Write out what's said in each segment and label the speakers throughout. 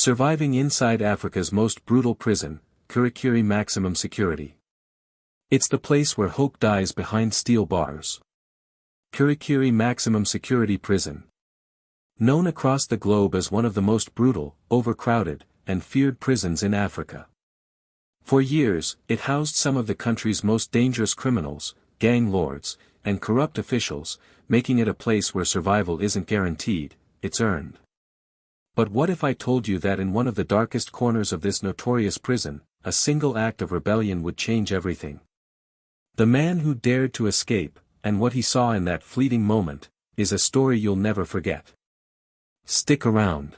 Speaker 1: Surviving inside Africa's most brutal prison, Kirikiri Maximum Security. It's the place where hope dies behind steel bars. Kirikiri Maximum Security Prison. Known across the globe as one of the most brutal, overcrowded, and feared prisons in Africa. For years, it housed some of the country's most dangerous criminals, gang lords, and corrupt officials, making it a place where survival isn't guaranteed, it's earned. But what if I told you that in one of the darkest corners of this notorious prison, a single act of rebellion would change everything? The man who dared to escape, and what he saw in that fleeting moment, is a story you'll never forget. Stick around.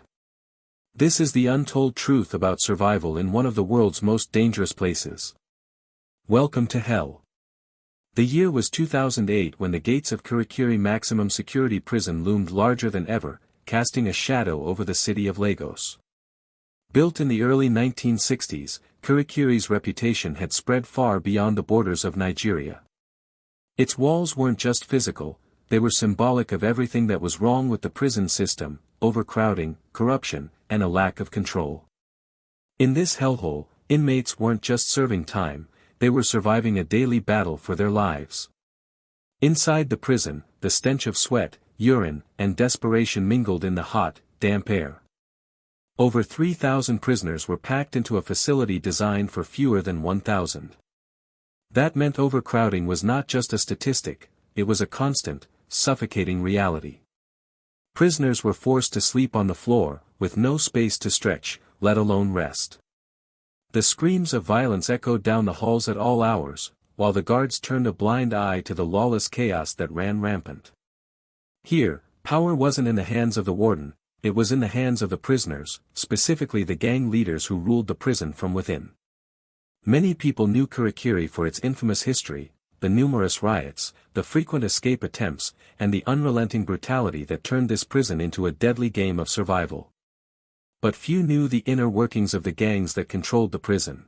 Speaker 1: This is the untold truth about survival in one of the world's most dangerous places. Welcome to hell. The year was 2008 when the gates of Kirikiri Maximum Security Prison loomed larger than ever, casting a shadow over the city of Lagos. Built in the early 1960s, Kirikiri's reputation had spread far beyond the borders of Nigeria. Its walls weren't just physical, they were symbolic of everything that was wrong with the prison system: overcrowding, corruption, and a lack of control. In this hellhole, inmates weren't just serving time, they were surviving a daily battle for their lives. Inside the prison, the stench of sweat, urine, and desperation mingled in the hot, damp air. Over 3,000 prisoners were packed into a facility designed for fewer than 1,000. That meant overcrowding was not just a statistic, it was a constant, suffocating reality. Prisoners were forced to sleep on the floor, with no space to stretch, let alone rest. The screams of violence echoed down the halls at all hours, while the guards turned a blind eye to the lawless chaos that ran rampant. Here, power wasn't in the hands of the warden, it was in the hands of the prisoners, specifically the gang leaders who ruled the prison from within. Many people knew Kirikiri for its infamous history, the numerous riots, the frequent escape attempts, and the unrelenting brutality that turned this prison into a deadly game of survival. But few knew the inner workings of the gangs that controlled the prison.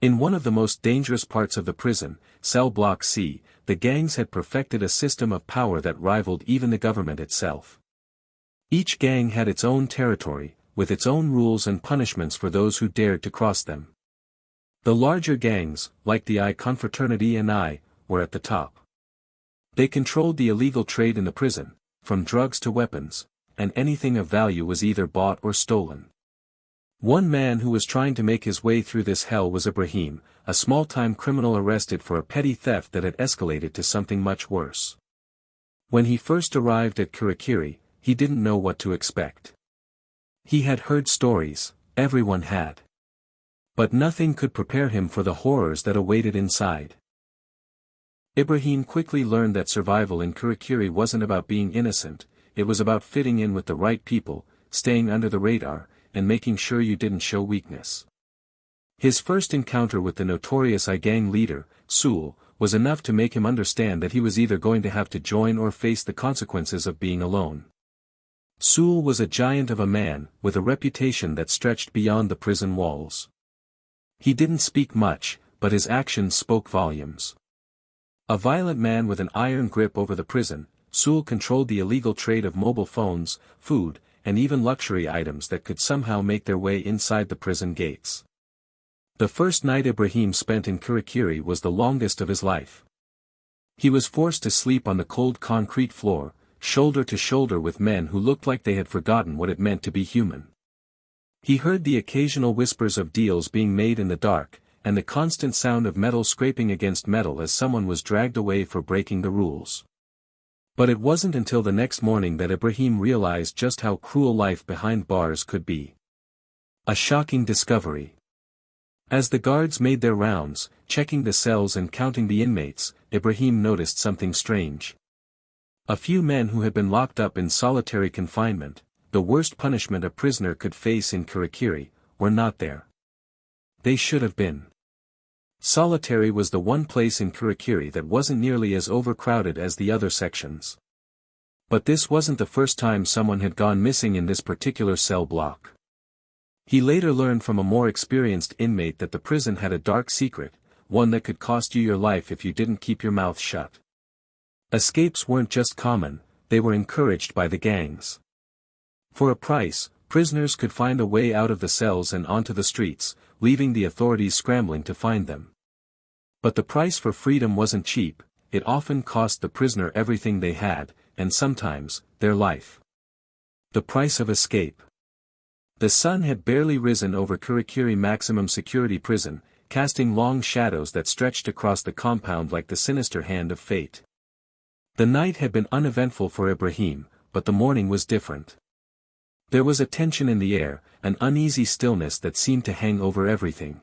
Speaker 1: In one of the most dangerous parts of the prison, Cell Block C, the gangs had perfected a system of power that rivaled even the government itself. Each gang had its own territory, with its own rules and punishments for those who dared to cross them. The larger gangs, like the I Confraternity and I, were at the top. They controlled the illegal trade in the prison, from drugs to weapons, and anything of value was either bought or stolen. One man who was trying to make his way through this hell was Ibrahim, a small-time criminal arrested for a petty theft that had escalated to something much worse. When he first arrived at Kirikiri, he didn't know what to expect. He had heard stories, everyone had. But nothing could prepare him for the horrors that awaited inside. Ibrahim quickly learned that survival in Kirikiri wasn't about being innocent, it was about fitting in with the right people, staying under the radar, and making sure you didn't show weakness. His first encounter with the notorious I gang leader, Sul, was enough to make him understand that he was either going to have to join or face the consequences of being alone. Sul was a giant of a man, with a reputation that stretched beyond the prison walls. He didn't speak much, but his actions spoke volumes. A violent man with an iron grip over the prison, Sul controlled the illegal trade of mobile phones, food, and even luxury items that could somehow make their way inside the prison gates. The first night Ibrahim spent in Kirikiri was the longest of his life. He was forced to sleep on the cold concrete floor, shoulder to shoulder with men who looked like they had forgotten what it meant to be human. He heard the occasional whispers of deals being made in the dark, and the constant sound of metal scraping against metal as someone was dragged away for breaking the rules. But it wasn't until the next morning that Ibrahim realized just how cruel life behind bars could be. A shocking discovery. As the guards made their rounds, checking the cells and counting the inmates, Ibrahim noticed something strange. A few men who had been locked up in solitary confinement, the worst punishment a prisoner could face in Kirikiri, were not there. They should have been. Solitary was the one place in Kirikiri that wasn't nearly as overcrowded as the other sections. But this wasn't the first time someone had gone missing in this particular cell block. He later learned from a more experienced inmate that the prison had a dark secret, one that could cost you your life if you didn't keep your mouth shut. Escapes weren't just common, they were encouraged by the gangs. For a price, Prisoners could find a way out of the cells and onto the streets, leaving the authorities scrambling to find them. But the price for freedom wasn't cheap. It often cost the prisoner everything they had, and sometimes, their life. The price of escape. The sun had barely risen over Kirikiri Maximum Security Prison, casting long shadows that stretched across the compound like the sinister hand of fate. The night had been uneventful for Ibrahim, but the morning was different. There was a tension in the air, an uneasy stillness that seemed to hang over everything.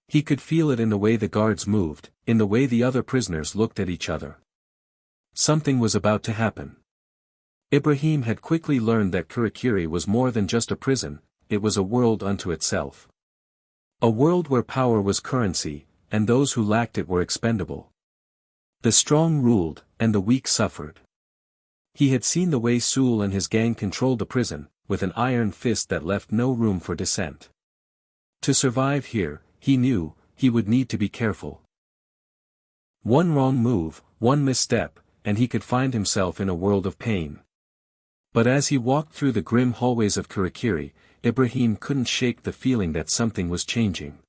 Speaker 1: He could feel it in the way the guards moved, in the way the other prisoners looked at each other. Something was about to happen. Ibrahim had quickly learned that Kirikiri was more than just a prison, it was a world unto itself. A world where power was currency, and those who lacked it were expendable. The strong ruled, and the weak suffered. He had seen the way Sul and his gang controlled the prison, with an iron fist that left no room for dissent. To survive here, he knew, he would need to be careful. One wrong move, one misstep, and he could find himself in a world of pain. But as he walked through the grim hallways of Kirikiri, Ibrahim couldn't shake the feeling that something was changing.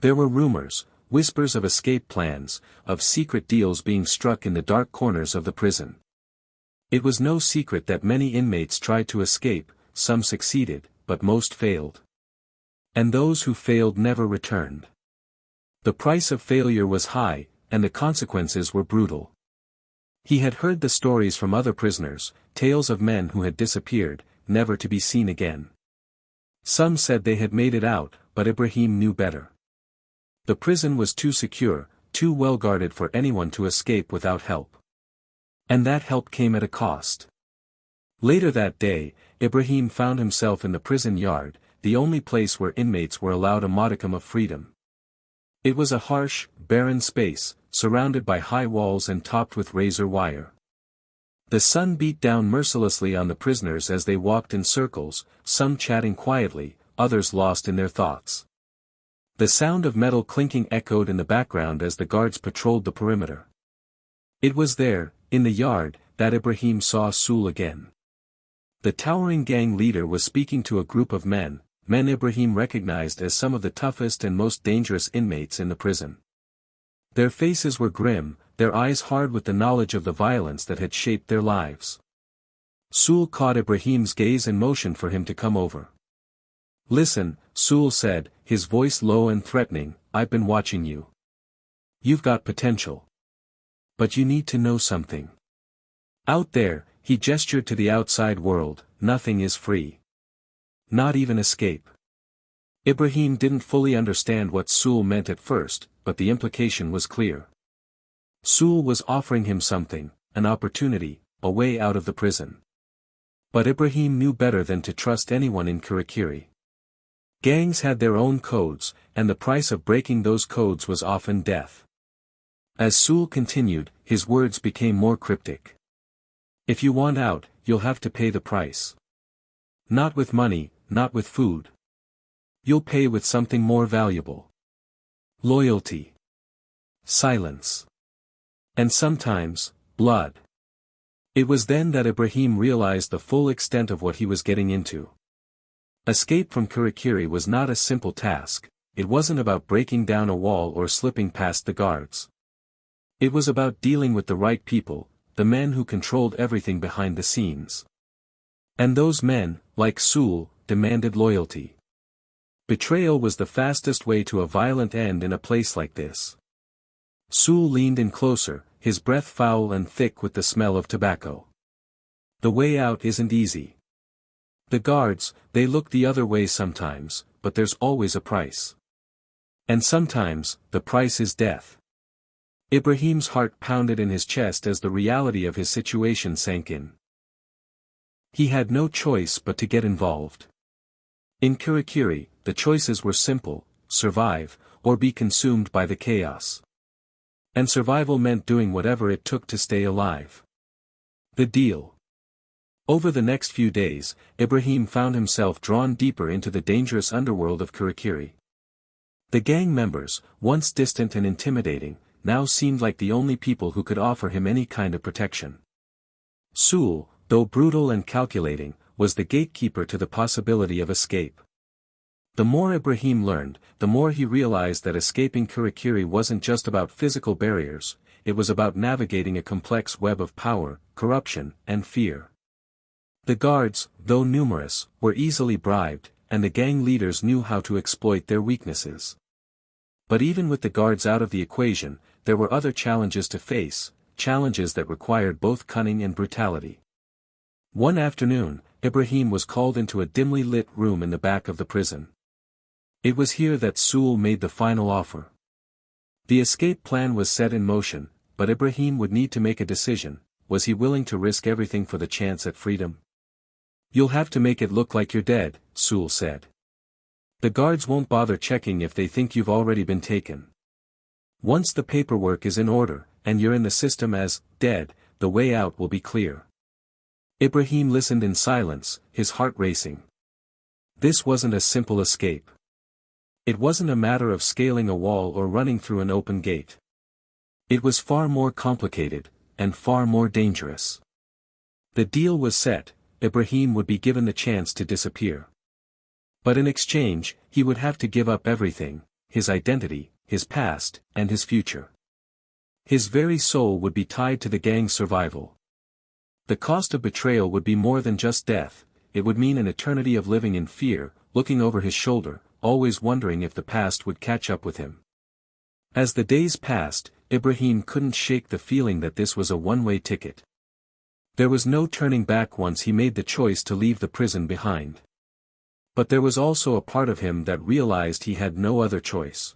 Speaker 1: There were rumors, whispers of escape plans, of secret deals being struck in the dark corners of the prison. It was no secret that many inmates tried to escape, some succeeded, but most failed. And those who failed never returned. The price of failure was high, and the consequences were brutal. He had heard the stories from other prisoners, tales of men who had disappeared, never to be seen again. Some said they had made it out, but Ibrahim knew better. The prison was too secure, too well guarded for anyone to escape without help. And that help came at a cost. Later that day, Ibrahim found himself in the prison yard, the only place where inmates were allowed a modicum of freedom. It was a harsh, barren space, surrounded by high walls and topped with razor wire. The sun beat down mercilessly on the prisoners as they walked in circles, some chatting quietly, others lost in their thoughts. The sound of metal clinking echoed in the background as the guards patrolled the perimeter. It was there, in the yard, that Ibrahim saw Sul again. The towering gang leader was speaking to a group of men Ibrahim recognized as some of the toughest and most dangerous inmates in the prison. Their faces were grim, their eyes hard with the knowledge of the violence that had shaped their lives. Sul caught Ibrahim's gaze and motioned for him to come over. "Listen," Sul said, his voice low and threatening, "I've been watching you. You've got potential. But you need to know something. Out there," he gestured to the outside world, "nothing is free. Not even escape." Ibrahim didn't fully understand what Sul meant at first, but the implication was clear. Sul was offering him something, an opportunity, a way out of the prison. But Ibrahim knew better than to trust anyone in Kirikiri. Gangs had their own codes, and the price of breaking those codes was often death. As Sul continued, his words became more cryptic. "If you want out, you'll have to pay the price. Not with money, not with food. You'll pay with something more valuable. Loyalty. Silence. And sometimes, blood." It was then that Ibrahim realized the full extent of what he was getting into. Escape from Kirikiri was not a simple task. It wasn't about breaking down a wall or slipping past the guards. It was about dealing with the right people, the men who controlled everything behind the scenes. And those men, like Sul, demanded loyalty. Betrayal was the fastest way to a violent end in a place like this. Sul leaned in closer, his breath foul and thick with the smell of tobacco. "The way out isn't easy. The guards, they look the other way sometimes, but there's always a price. And sometimes, the price is death." Ibrahim's heart pounded in his chest as the reality of his situation sank in. He had no choice but to get involved. In Kirikiri, the choices were simple: survive, or be consumed by the chaos. And survival meant doing whatever it took to stay alive. The deal. Over the next few days, Ibrahim found himself drawn deeper into the dangerous underworld of Kirikiri. The gang members, once distant and intimidating, now seemed like the only people who could offer him any kind of protection. Sul, though brutal and calculating, was the gatekeeper to the possibility of escape. The more Ibrahim learned, the more he realized that escaping Kirikiri wasn't just about physical barriers, it was about navigating a complex web of power, corruption, and fear. The guards, though numerous, were easily bribed, and the gang leaders knew how to exploit their weaknesses. But even with the guards out of the equation, there were other challenges to face, challenges that required both cunning and brutality. One afternoon, Ibrahim was called into a dimly lit room in the back of the prison. It was here that Sool made the final offer. The escape plan was set in motion, but Ibrahim would need to make a decision. Was he willing to risk everything for the chance at freedom? "You'll have to make it look like you're dead," Sool said. "The guards won't bother checking if they think you've already been taken. Once the paperwork is in order, and you're in the system as dead, the way out will be clear." Ibrahim listened in silence, his heart racing. This wasn't a simple escape. It wasn't a matter of scaling a wall or running through an open gate. It was far more complicated, and far more dangerous. The deal was set: Ibrahim would be given the chance to disappear. But in exchange, he would have to give up everything: his identity, his past, and his future. His very soul would be tied to the gang's survival. The cost of betrayal would be more than just death. It would mean an eternity of living in fear, looking over his shoulder, always wondering if the past would catch up with him. As the days passed, Ibrahim couldn't shake the feeling that this was a one-way ticket. There was no turning back once he made the choice to leave the prison behind. But there was also a part of him that realized he had no other choice.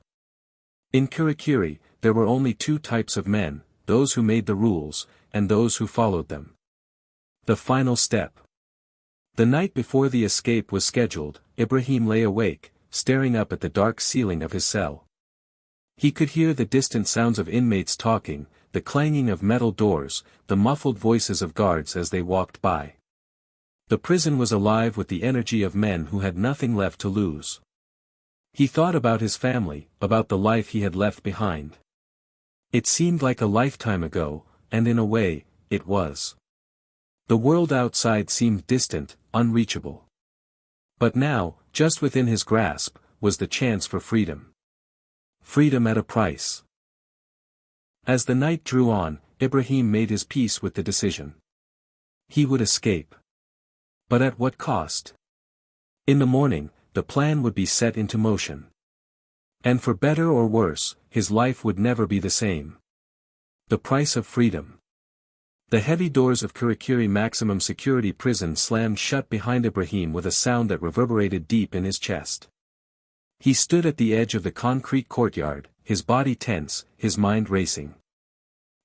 Speaker 1: In Kirikiri, there were only two types of men: those who made the rules, and those who followed them. The final step. The night before the escape was scheduled, Ibrahim lay awake, staring up at the dark ceiling of his cell. He could hear the distant sounds of inmates talking, the clanging of metal doors, the muffled voices of guards as they walked by. The prison was alive with the energy of men who had nothing left to lose. He thought about his family, about the life he had left behind. It seemed like a lifetime ago, and in a way, it was. The world outside seemed distant, unreachable. But now, just within his grasp, was the chance for freedom. Freedom at a price. As the night drew on, Ibrahim made his peace with the decision. He would escape. But at what cost? In the morning, the plan would be set into motion. And for better or worse, his life would never be the same. The price of freedom. The heavy doors of Kirikiri Maximum Security Prison slammed shut behind Ibrahim with a sound that reverberated deep in his chest. He stood at the edge of the concrete courtyard, his body tense, his mind racing.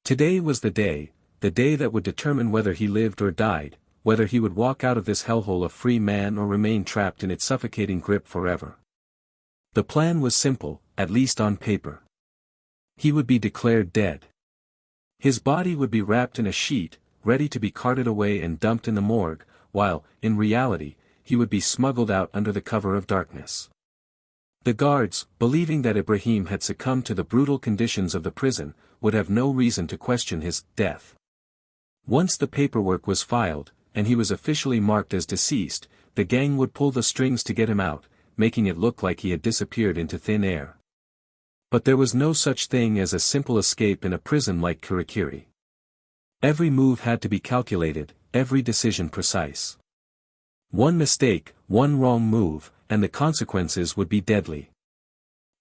Speaker 1: Today was the day that would determine whether he lived or died, whether he would walk out of this hellhole a free man or remain trapped in its suffocating grip forever. The plan was simple, at least on paper. He would be declared dead. His body would be wrapped in a sheet, ready to be carted away and dumped in the morgue, while, in reality, he would be smuggled out under the cover of darkness. The guards, believing that Ibrahim had succumbed to the brutal conditions of the prison, would have no reason to question his death. Once the paperwork was filed, and he was officially marked as deceased, the gang would pull the strings to get him out, making it look like he had disappeared into thin air. But there was no such thing as a simple escape in a prison like Kirikiri. Every move had to be calculated, every decision precise. One mistake, one wrong move, and the consequences would be deadly.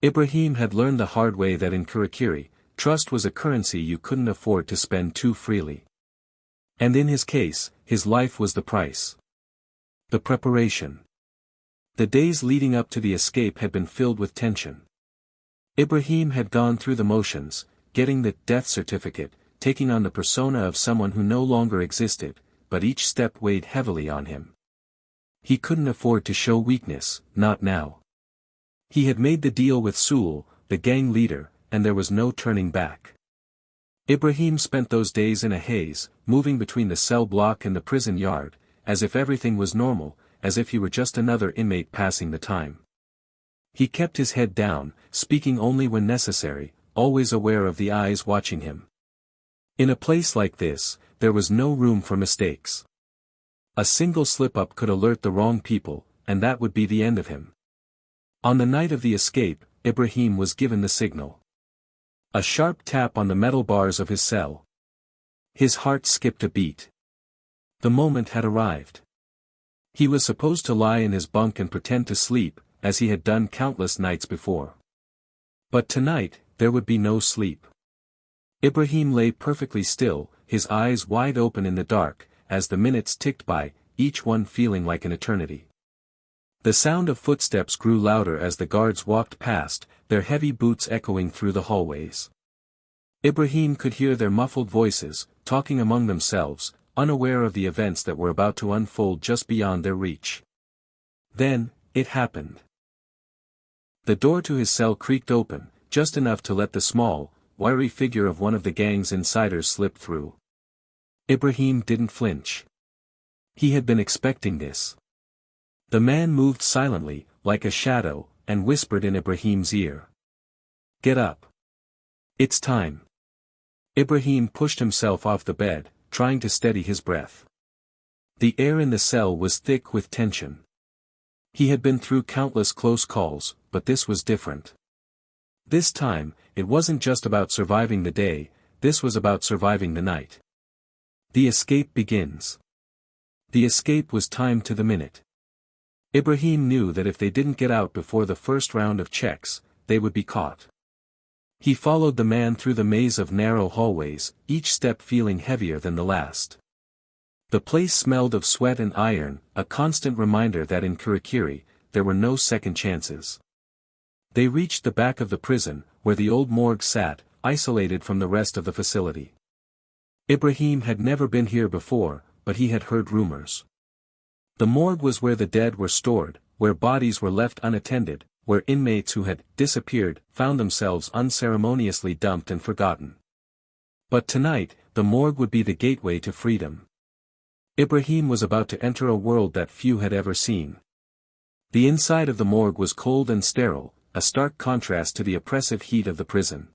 Speaker 1: Ibrahim had learned the hard way that in Kirikiri, trust was a currency you couldn't afford to spend too freely. And in his case, his life was the price. The preparation. The days leading up to the escape had been filled with tension. Ibrahim had gone through the motions, getting the death certificate, taking on the persona of someone who no longer existed, but each step weighed heavily on him. He couldn't afford to show weakness, not now. He had made the deal with Sool, the gang leader, and there was no turning back. Ibrahim spent those days in a haze, moving between the cell block and the prison yard, as if everything was normal, as if he were just another inmate passing the time. He kept his head down, speaking only when necessary, always aware of the eyes watching him. In a place like this, there was no room for mistakes. A single slip-up could alert the wrong people, and that would be the end of him. On the night of the escape, Ibrahim was given the signal. A sharp tap on the metal bars of his cell. His heart skipped a beat. The moment had arrived. He was supposed to lie in his bunk and pretend to sleep, as he had done countless nights before. But tonight, there would be no sleep. Ibrahim lay perfectly still, his eyes wide open in the dark, as the minutes ticked by, each one feeling like an eternity. The sound of footsteps grew louder as the guards walked past, their heavy boots echoing through the hallways. Ibrahim could hear their muffled voices, talking among themselves, unaware of the events that were about to unfold just beyond their reach. Then, it happened. The door to his cell creaked open, just enough to let the small, wiry figure of one of the gang's insiders slip through. Ibrahim didn't flinch. He had been expecting this. The man moved silently, like a shadow, and whispered in Ibrahim's ear. "Get up. It's time." Ibrahim pushed himself off the bed, trying to steady his breath. The air in the cell was thick with tension. He had been through countless close calls, but this was different. This time, it wasn't just about surviving the day, this was about surviving the night. The escape begins. The escape was timed to the minute. Ibrahim knew that if they didn't get out before the first round of checks, they would be caught. He followed the man through the maze of narrow hallways, each step feeling heavier than the last. The place smelled of sweat and iron, a constant reminder that in Kirikiri, there were no second chances. They reached the back of the prison, where the old morgue sat, isolated from the rest of the facility. Ibrahim had never been here before, but he had heard rumors. The morgue was where the dead were stored, where bodies were left unattended, where inmates who had disappeared found themselves unceremoniously dumped and forgotten. But tonight, the morgue would be the gateway to freedom. Ibrahim was about to enter a world that few had ever seen. The inside of the morgue was cold and sterile, a stark contrast to the oppressive heat of the prison.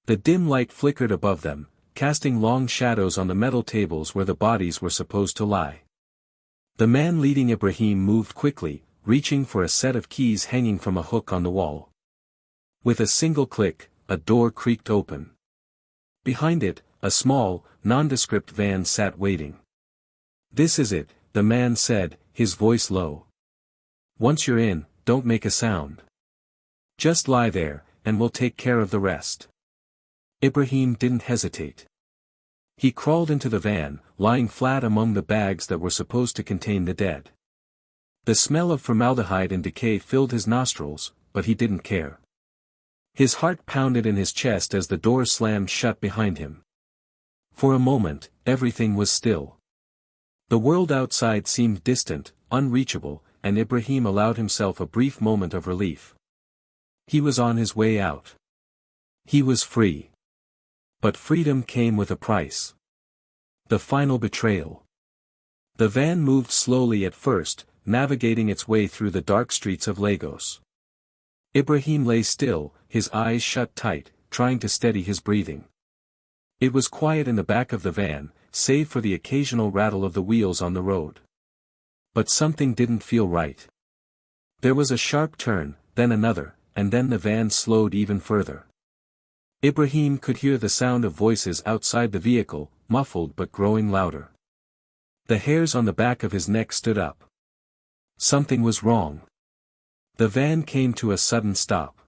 Speaker 1: The dim light flickered above them, casting long shadows on the metal tables where the bodies were supposed to lie. The man leading Ibrahim moved quickly, reaching for a set of keys hanging from a hook on the wall. With a single click, a door creaked open. Behind it, a small, nondescript van sat waiting. "This is it," the man said, his voice low. "Once you're in, don't make a sound. Just lie there, and we'll take care of the rest." Ibrahim didn't hesitate. He crawled into the van, lying flat among the bags that were supposed to contain the dead. The smell of formaldehyde and decay filled his nostrils, but he didn't care. His heart pounded in his chest as the door slammed shut behind him. For a moment, everything was still. The world outside seemed distant, unreachable, and Ibrahim allowed himself a brief moment of relief. He was on his way out. He was free. But freedom came with a price. The final betrayal. The van moved slowly at first, navigating its way through the dark streets of Lagos. Ibrahim lay still, his eyes shut tight, trying to steady his breathing. It was quiet in the back of the van, save for the occasional rattle of the wheels on the road. But something didn't feel right. There was a sharp turn, then another, and then the van slowed even further. Ibrahim could hear the sound of voices outside the vehicle, muffled but growing louder. The hairs on the back of his neck stood up. Something was wrong. The van came to a sudden stop.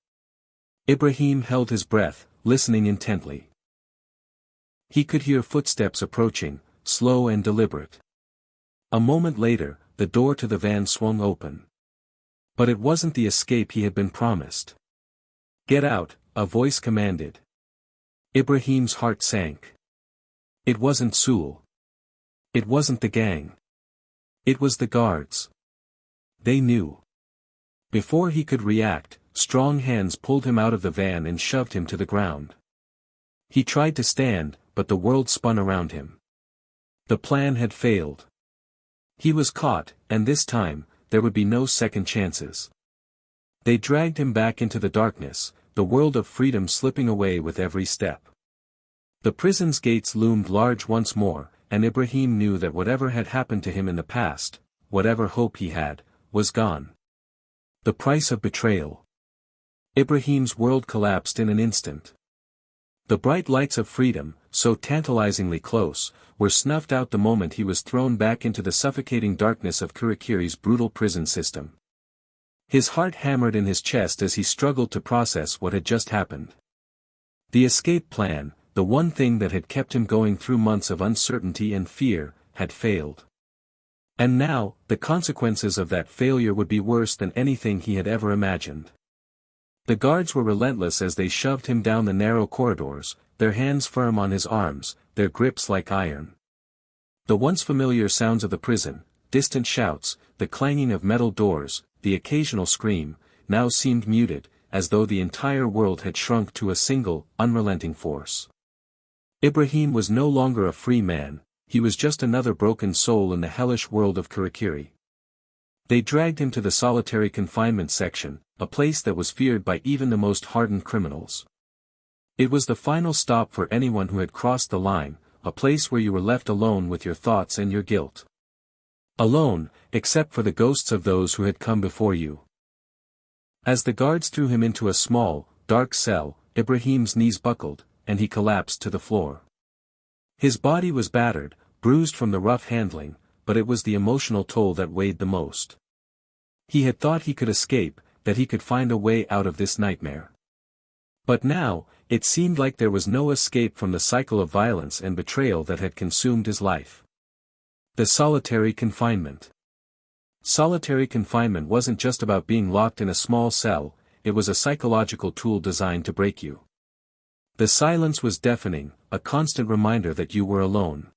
Speaker 1: Ibrahim held his breath, listening intently. He could hear footsteps approaching, slow and deliberate. A moment later, the door to the van swung open. But it wasn't the escape he had been promised. "Get out," a voice commanded. Ibrahim's heart sank. It wasn't Sewell. It wasn't the gang. It was the guards. They knew. Before he could react, strong hands pulled him out of the van and shoved him to the ground. He tried to stand, but the world spun around him. The plan had failed. He was caught, and this time, there would be no second chances. They dragged him back into the darkness, the world of freedom slipping away with every step. The prison's gates loomed large once more, and Ibrahim knew that whatever had happened to him in the past, whatever hope he had, was gone. The price of betrayal. Ibrahim's world collapsed in an instant. The bright lights of freedom, so tantalizingly close, were snuffed out the moment he was thrown back into the suffocating darkness of Kirikiri's brutal prison system. His heart hammered in his chest as he struggled to process what had just happened. The escape plan, the one thing that had kept him going through months of uncertainty and fear, had failed. And now, the consequences of that failure would be worse than anything he had ever imagined. The guards were relentless as they shoved him down the narrow corridors, their hands firm on his arms, their grips like iron. The once familiar sounds of the prison, distant shouts, the clanging of metal doors, the occasional scream, now seemed muted, as though the entire world had shrunk to a single, unrelenting force. Ibrahim was no longer a free man, he was just another broken soul in the hellish world of Kirikiri. They dragged him to the solitary confinement section, a place that was feared by even the most hardened criminals. It was the final stop for anyone who had crossed the line, a place where you were left alone with your thoughts and your guilt. Alone, except for the ghosts of those who had come before you. As the guards threw him into a small, dark cell, Ibrahim's knees buckled, and he collapsed to the floor. His body was battered, bruised from the rough handling, but it was the emotional toll that weighed the most. He had thought he could escape, that he could find a way out of this nightmare. But now, it seemed like there was no escape from the cycle of violence and betrayal that had consumed his life. The solitary confinement. Solitary confinement wasn't just about being locked in a small cell, it was a psychological tool designed to break you. The silence was deafening, a constant reminder that you were alone.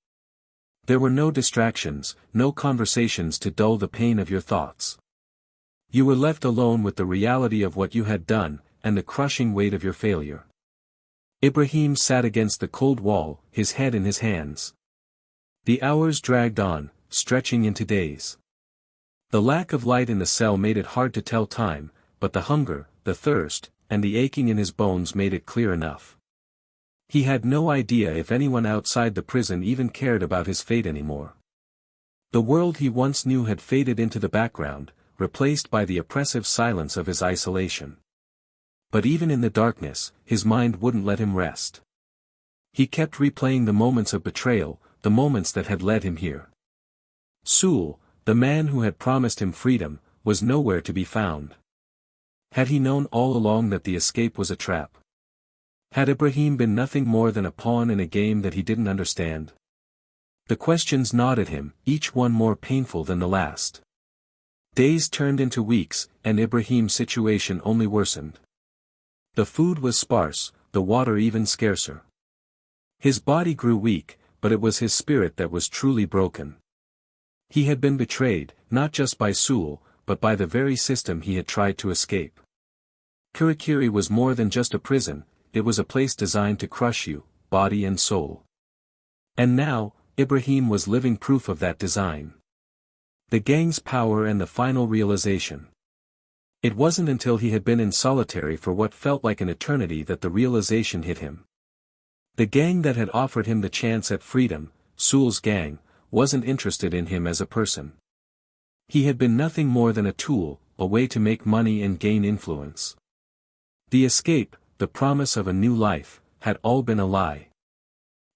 Speaker 1: There were no distractions, no conversations to dull the pain of your thoughts. You were left alone with the reality of what you had done, and the crushing weight of your failure. Ibrahim sat against the cold wall, his head in his hands. The hours dragged on, stretching into days. The lack of light in the cell made it hard to tell time, but the hunger, the thirst, and the aching in his bones made it clear enough. He had no idea if anyone outside the prison even cared about his fate anymore. The world he once knew had faded into the background, replaced by the oppressive silence of his isolation. But even in the darkness, his mind wouldn't let him rest. He kept replaying the moments of betrayal, the moments that had led him here. Sewell, the man who had promised him freedom, was nowhere to be found. Had he known all along that the escape was a trap? Had Ibrahim been nothing more than a pawn in a game that he didn't understand? The questions gnawed at him, each one more painful than the last. Days turned into weeks, and Ibrahim's situation only worsened. The food was sparse, the water even scarcer. His body grew weak, but it was his spirit that was truly broken. He had been betrayed, not just by Sewell, but by the very system he had tried to escape. Kirikiri was more than just a prison, it was a place designed to crush you, body and soul. And now, Ibrahim was living proof of that design. The gang's power and the final realization. It wasn't until he had been in solitary for what felt like an eternity that the realization hit him. The gang that had offered him the chance at freedom, Sewell's gang, wasn't interested in him as a person. He had been nothing more than a tool, a way to make money and gain influence. The escape, the promise of a new life, had all been a lie.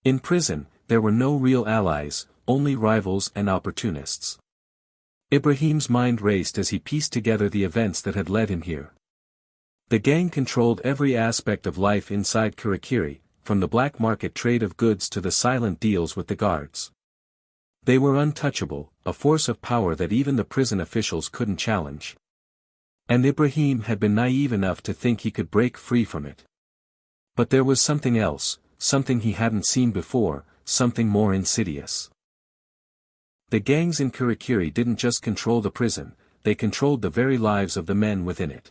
Speaker 1: In prison, there were no real allies, only rivals and opportunists. Ibrahim's mind raced as he pieced together the events that had led him here. The gang controlled every aspect of life inside Kirikiri, from the black market trade of goods to the silent deals with the guards. They were untouchable, a force of power that even the prison officials couldn't challenge. And Ibrahim had been naive enough to think he could break free from it. But there was something else, something he hadn't seen before, something more insidious. The gangs in Kirikiri didn't just control the prison, they controlled the very lives of the men within it.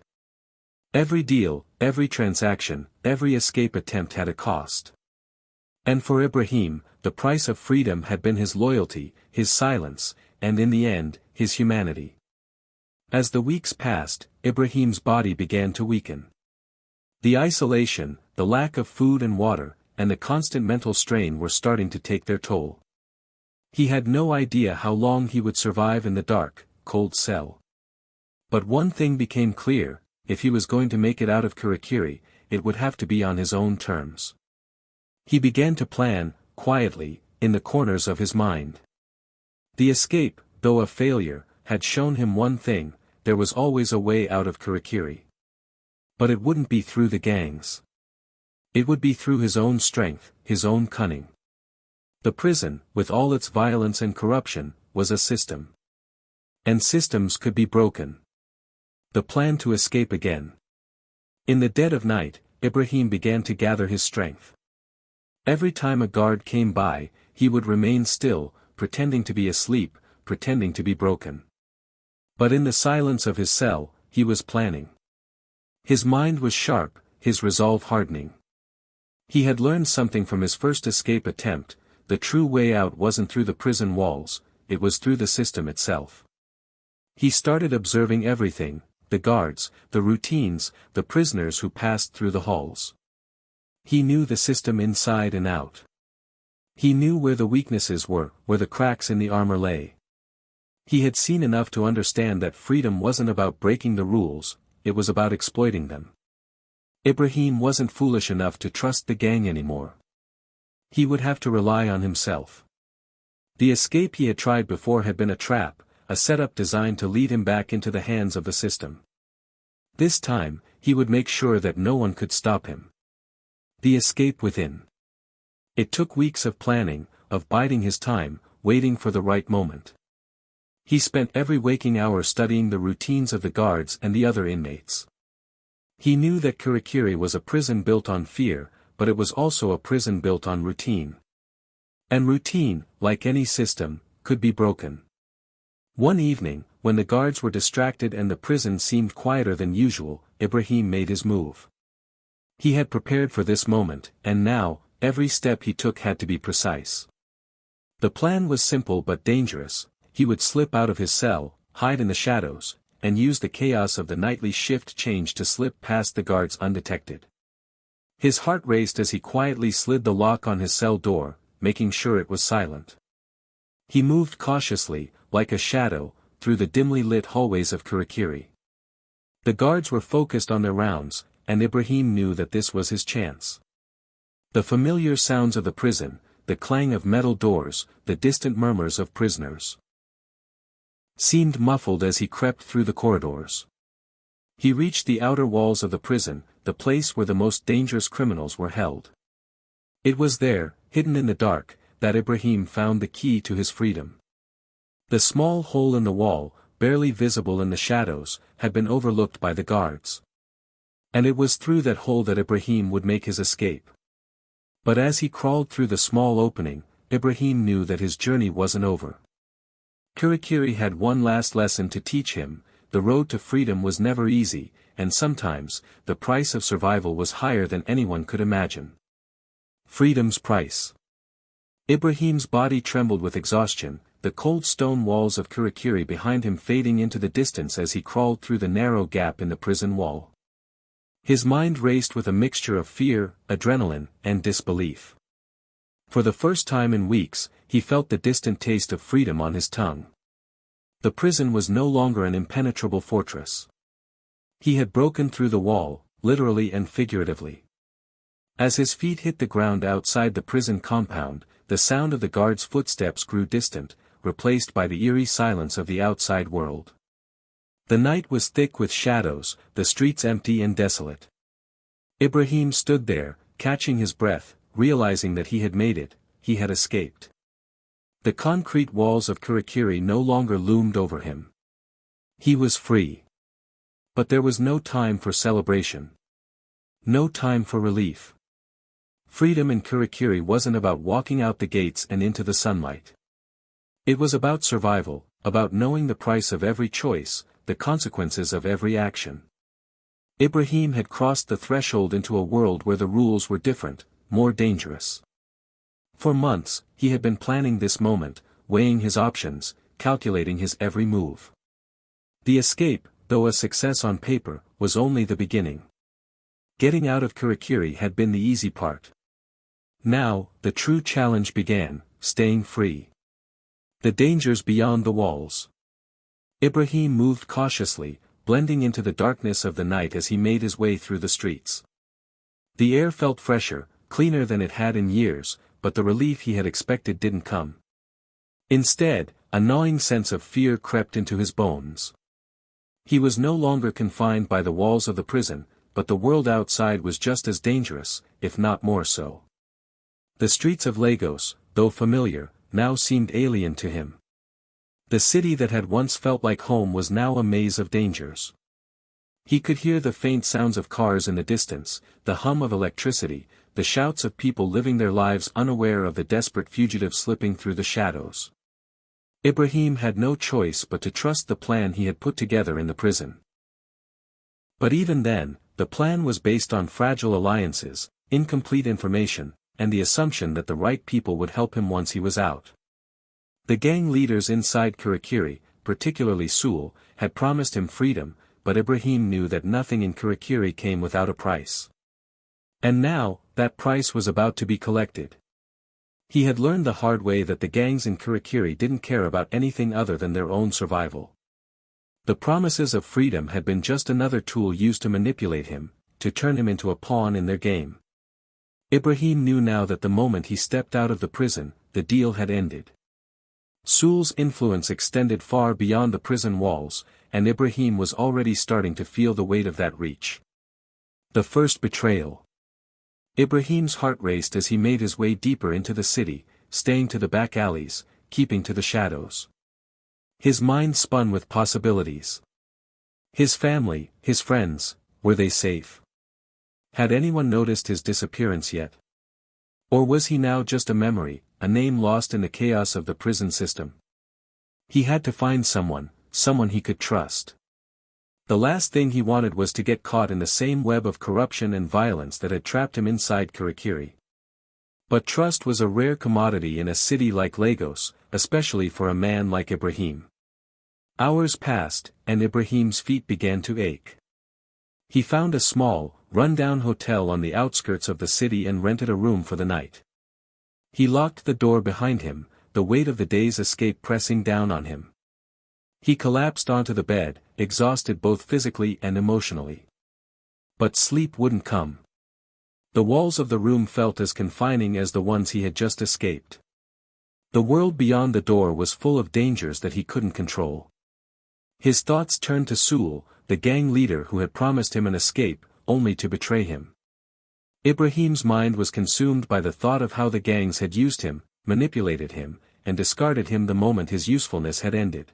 Speaker 1: Every deal, every transaction, every escape attempt had a cost. And for Ibrahim, the price of freedom had been his loyalty, his silence, and in the end, his humanity. As the weeks passed, Ibrahim's body began to weaken. The isolation, the lack of food and water, and the constant mental strain were starting to take their toll. He had no idea how long he would survive in the dark, cold cell. But one thing became clear: if he was going to make it out of Kirikiri, it would have to be on his own terms. He began to plan, quietly, in the corners of his mind. The escape, though a failure, had shown him one thing: there was always a way out of Kirikiri. But it wouldn't be through the gangs. It would be through his own strength, his own cunning. The prison, with all its violence and corruption, was a system. And systems could be broken. The plan to escape again. In the dead of night, Ibrahim began to gather his strength. Every time a guard came by, he would remain still, pretending to be asleep, pretending to be broken. But in the silence of his cell, he was planning. His mind was sharp, his resolve hardening. He had learned something from his first escape attempt: the true way out wasn't through the prison walls, it was through the system itself. He started observing everything: the guards, the routines, the prisoners who passed through the halls. He knew the system inside and out. He knew where the weaknesses were, where the cracks in the armor lay. He had seen enough to understand that freedom wasn't about breaking the rules, it was about exploiting them. Ibrahim wasn't foolish enough to trust the gang anymore. He would have to rely on himself. The escape he had tried before had been a trap, a setup designed to lead him back into the hands of the system. This time, he would make sure that no one could stop him. The escape within. It took weeks of planning, of biding his time, waiting for the right moment. He spent every waking hour studying the routines of the guards and the other inmates. He knew that Kirikiri was a prison built on fear, but it was also a prison built on routine. And routine, like any system, could be broken. One evening, when the guards were distracted and the prison seemed quieter than usual, Ibrahim made his move. He had prepared for this moment, and now, every step he took had to be precise. The plan was simple but dangerous: he would slip out of his cell, hide in the shadows, and use the chaos of the nightly shift change to slip past the guards undetected. His heart raced as he quietly slid the lock on his cell door, making sure it was silent. He moved cautiously, like a shadow, through the dimly lit hallways of Kirikiri. The guards were focused on their rounds, and Ibrahim knew that this was his chance. The familiar sounds of the prison, the clang of metal doors, the distant murmurs of prisoners, seemed muffled as he crept through the corridors. He reached the outer walls of the prison, the place where the most dangerous criminals were held. It was there, hidden in the dark, that Ibrahim found the key to his freedom. The small hole in the wall, barely visible in the shadows, had been overlooked by the guards. And it was through that hole that Ibrahim would make his escape. But as he crawled through the small opening, Ibrahim knew that his journey wasn't over. Kirikiri had one last lesson to teach him: the road to freedom was never easy, and sometimes, the price of survival was higher than anyone could imagine. Freedom's price. Ibrahim's body trembled with exhaustion, the cold stone walls of Kirikiri behind him fading into the distance as he crawled through the narrow gap in the prison wall. His mind raced with a mixture of fear, adrenaline, and disbelief. For the first time in weeks, he felt the distant taste of freedom on his tongue. The prison was no longer an impenetrable fortress. He had broken through the wall, literally and figuratively. As his feet hit the ground outside the prison compound, the sound of the guards' footsteps grew distant, replaced by the eerie silence of the outside world. The night was thick with shadows, the streets empty and desolate. Ibrahim stood there, catching his breath, realizing that he had made it, he had escaped. The concrete walls of Kirikiri no longer loomed over him. He was free. But there was no time for celebration. No time for relief. Freedom in Kirikiri wasn't about walking out the gates and into the sunlight. It was about survival, about knowing the price of every choice, the consequences of every action. Ibrahim had crossed the threshold into a world where the rules were different, more dangerous. For months, he had been planning this moment, weighing his options, calculating his every move. The escape, though a success on paper, was only the beginning. Getting out of Kirikiri had been the easy part. Now, the true challenge began: staying free. The dangers beyond the walls. Ibrahim moved cautiously, blending into the darkness of the night as he made his way through the streets. The air felt fresher, cleaner than it had in years, but the relief he had expected didn't come. Instead, a gnawing sense of fear crept into his bones. He was no longer confined by the walls of the prison, but the world outside was just as dangerous, if not more so. The streets of Lagos, though familiar, now seemed alien to him. The city that had once felt like home was now a maze of dangers. He could hear the faint sounds of cars in the distance, the hum of electricity, the shouts of people living their lives unaware of the desperate fugitives slipping through the shadows. Ibrahim had no choice but to trust the plan he had put together in the prison. But even then, the plan was based on fragile alliances, incomplete information, and the assumption that the right people would help him once he was out. The gang leaders inside Kirikiri, particularly Sewell, had promised him freedom, but Ibrahim knew that nothing in Kirikiri came without a price. And now, that price was about to be collected. He had learned the hard way that the gangs in Kirikiri didn't care about anything other than their own survival. The promises of freedom had been just another tool used to manipulate him, to turn him into a pawn in their game. Ibrahim knew now that the moment he stepped out of the prison, the deal had ended. Sewell's influence extended far beyond the prison walls, and Ibrahim was already starting to feel the weight of that reach. The first betrayal. Ibrahim's heart raced as he made his way deeper into the city, staying to the back alleys, keeping to the shadows. His mind spun with possibilities. His family, his friends, were they safe? Had anyone noticed his disappearance yet? Or was he now just a memory, a name lost in the chaos of the prison system? He had to find someone he could trust. The last thing he wanted was to get caught in the same web of corruption and violence that had trapped him inside Kirikiri. But trust was a rare commodity in a city like Lagos, especially for a man like Ibrahim. Hours passed, and Ibrahim's feet began to ache. He found a small, run-down hotel on the outskirts of the city and rented a room for the night. He locked the door behind him, the weight of the day's escape pressing down on him. He collapsed onto the bed, exhausted both physically and emotionally. But sleep wouldn't come. The walls of the room felt as confining as the ones he had just escaped. The world beyond the door was full of dangers that he couldn't control. His thoughts turned to Sewell, the gang leader who had promised him an escape, only to betray him. Ibrahim's mind was consumed by the thought of how the gangs had used him, manipulated him, and discarded him the moment his usefulness had ended.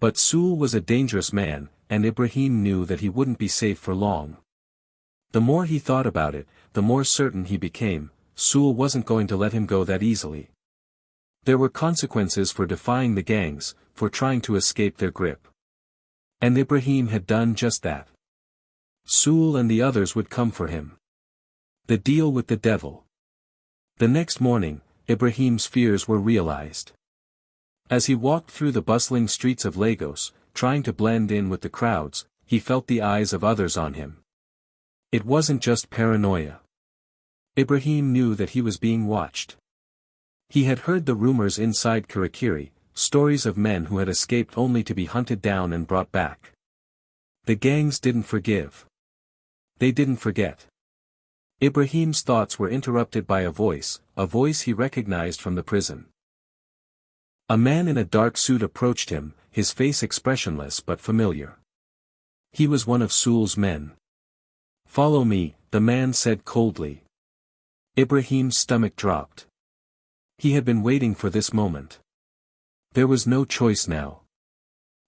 Speaker 1: But Sewell was a dangerous man, and Ibrahim knew that he wouldn't be safe for long. The more he thought about it, the more certain he became, Sewell wasn't going to let him go that easily. There were consequences for defying the gangs, for trying to escape their grip. And Ibrahim had done just that. Sewell and the others would come for him. The deal with the devil. The next morning, Ibrahim's fears were realized. As he walked through the bustling streets of Lagos, trying to blend in with the crowds, he felt the eyes of others on him. It wasn't just paranoia. Ibrahim knew that he was being watched. He had heard the rumors inside Kirikiri, stories of men who had escaped only to be hunted down and brought back. The gangs didn't forgive. They didn't forget. Ibrahim's thoughts were interrupted by a voice he recognized from the prison. A man in a dark suit approached him, his face expressionless but familiar. He was one of Sewell's men. "Follow me," the man said coldly. Ibrahim's stomach dropped. He had been waiting for this moment. There was no choice now.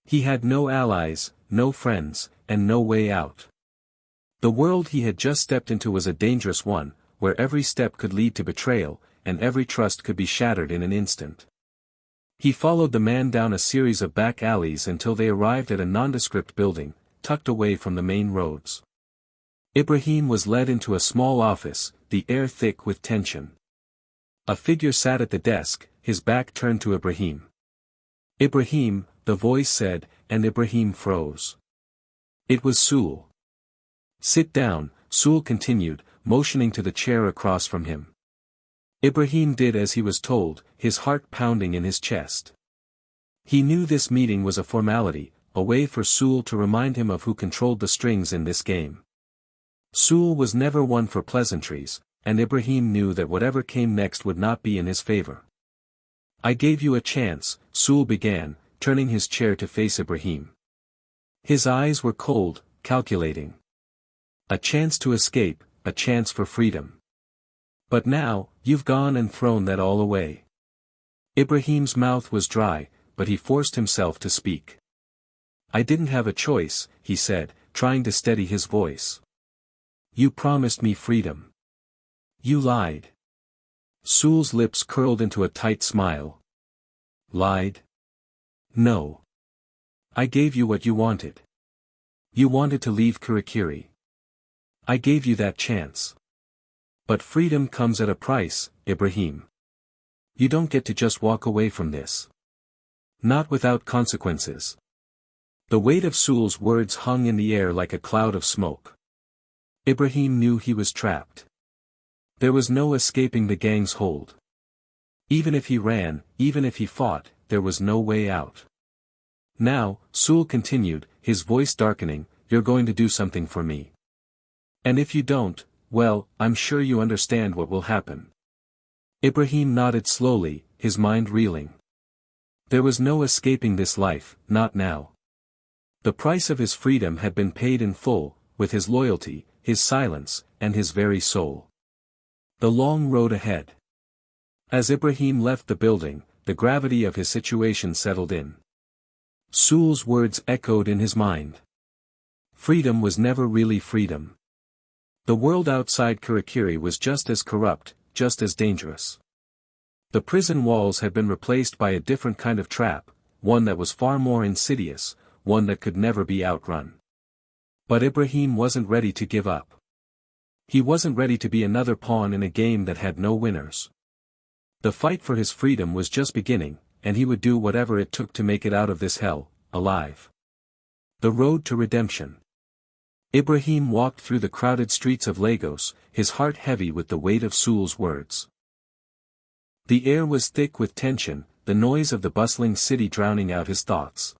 Speaker 1: He had no allies, no friends, and no way out. The world he had just stepped into was a dangerous one, where every step could lead to betrayal, and every trust could be shattered in an instant. He followed the man down a series of back alleys until they arrived at a nondescript building, tucked away from the main roads. Ibrahim was led into a small office, the air thick with tension. A figure sat at the desk, his back turned to Ibrahim. "Ibrahim," the voice said, and Ibrahim froze. It was Sewell. "Sit down," Sewell continued, motioning to the chair across from him. Ibrahim did as he was told, his heart pounding in his chest. He knew this meeting was a formality, a way for Sewell to remind him of who controlled the strings in this game. Sewell was never one for pleasantries, and Ibrahim knew that whatever came next would not be in his favor. "I gave you a chance," Sewell began, turning his chair to face Ibrahim. His eyes were cold, calculating. "A chance to escape, a chance for freedom. But now, you've gone and thrown that all away." Ibrahim's mouth was dry, but he forced himself to speak. "I didn't have a choice," he said, trying to steady his voice. "You promised me freedom. You lied." Sewell's lips curled into a tight smile. "Lied? No. I gave you what you wanted. You wanted to leave Kirikiri. I gave you that chance. But freedom comes at a price, Ibrahim. You don't get to just walk away from this. Not without consequences." The weight of Sewell's words hung in the air like a cloud of smoke. Ibrahim knew he was trapped. There was no escaping the gang's hold. Even if he ran, even if he fought, there was no way out. "Now," Sewell continued, his voice darkening, "you're going to do something for me. And if you don't, well, I'm sure you understand what will happen." Ibrahim nodded slowly, his mind reeling. There was no escaping this life, not now. The price of his freedom had been paid in full, with his loyalty, his silence, and his very soul. The long road ahead. As Ibrahim left the building, the gravity of his situation settled in. Sewell's words echoed in his mind. Freedom was never really freedom. The world outside Kirikiri was just as corrupt, just as dangerous. The prison walls had been replaced by a different kind of trap, one that was far more insidious, one that could never be outrun. But Ibrahim wasn't ready to give up. He wasn't ready to be another pawn in a game that had no winners. The fight for his freedom was just beginning, and he would do whatever it took to make it out of this hell, alive. The road to redemption. Ibrahim walked through the crowded streets of Lagos, his heart heavy with the weight of Sewell's words. The air was thick with tension, the noise of the bustling city drowning out his thoughts.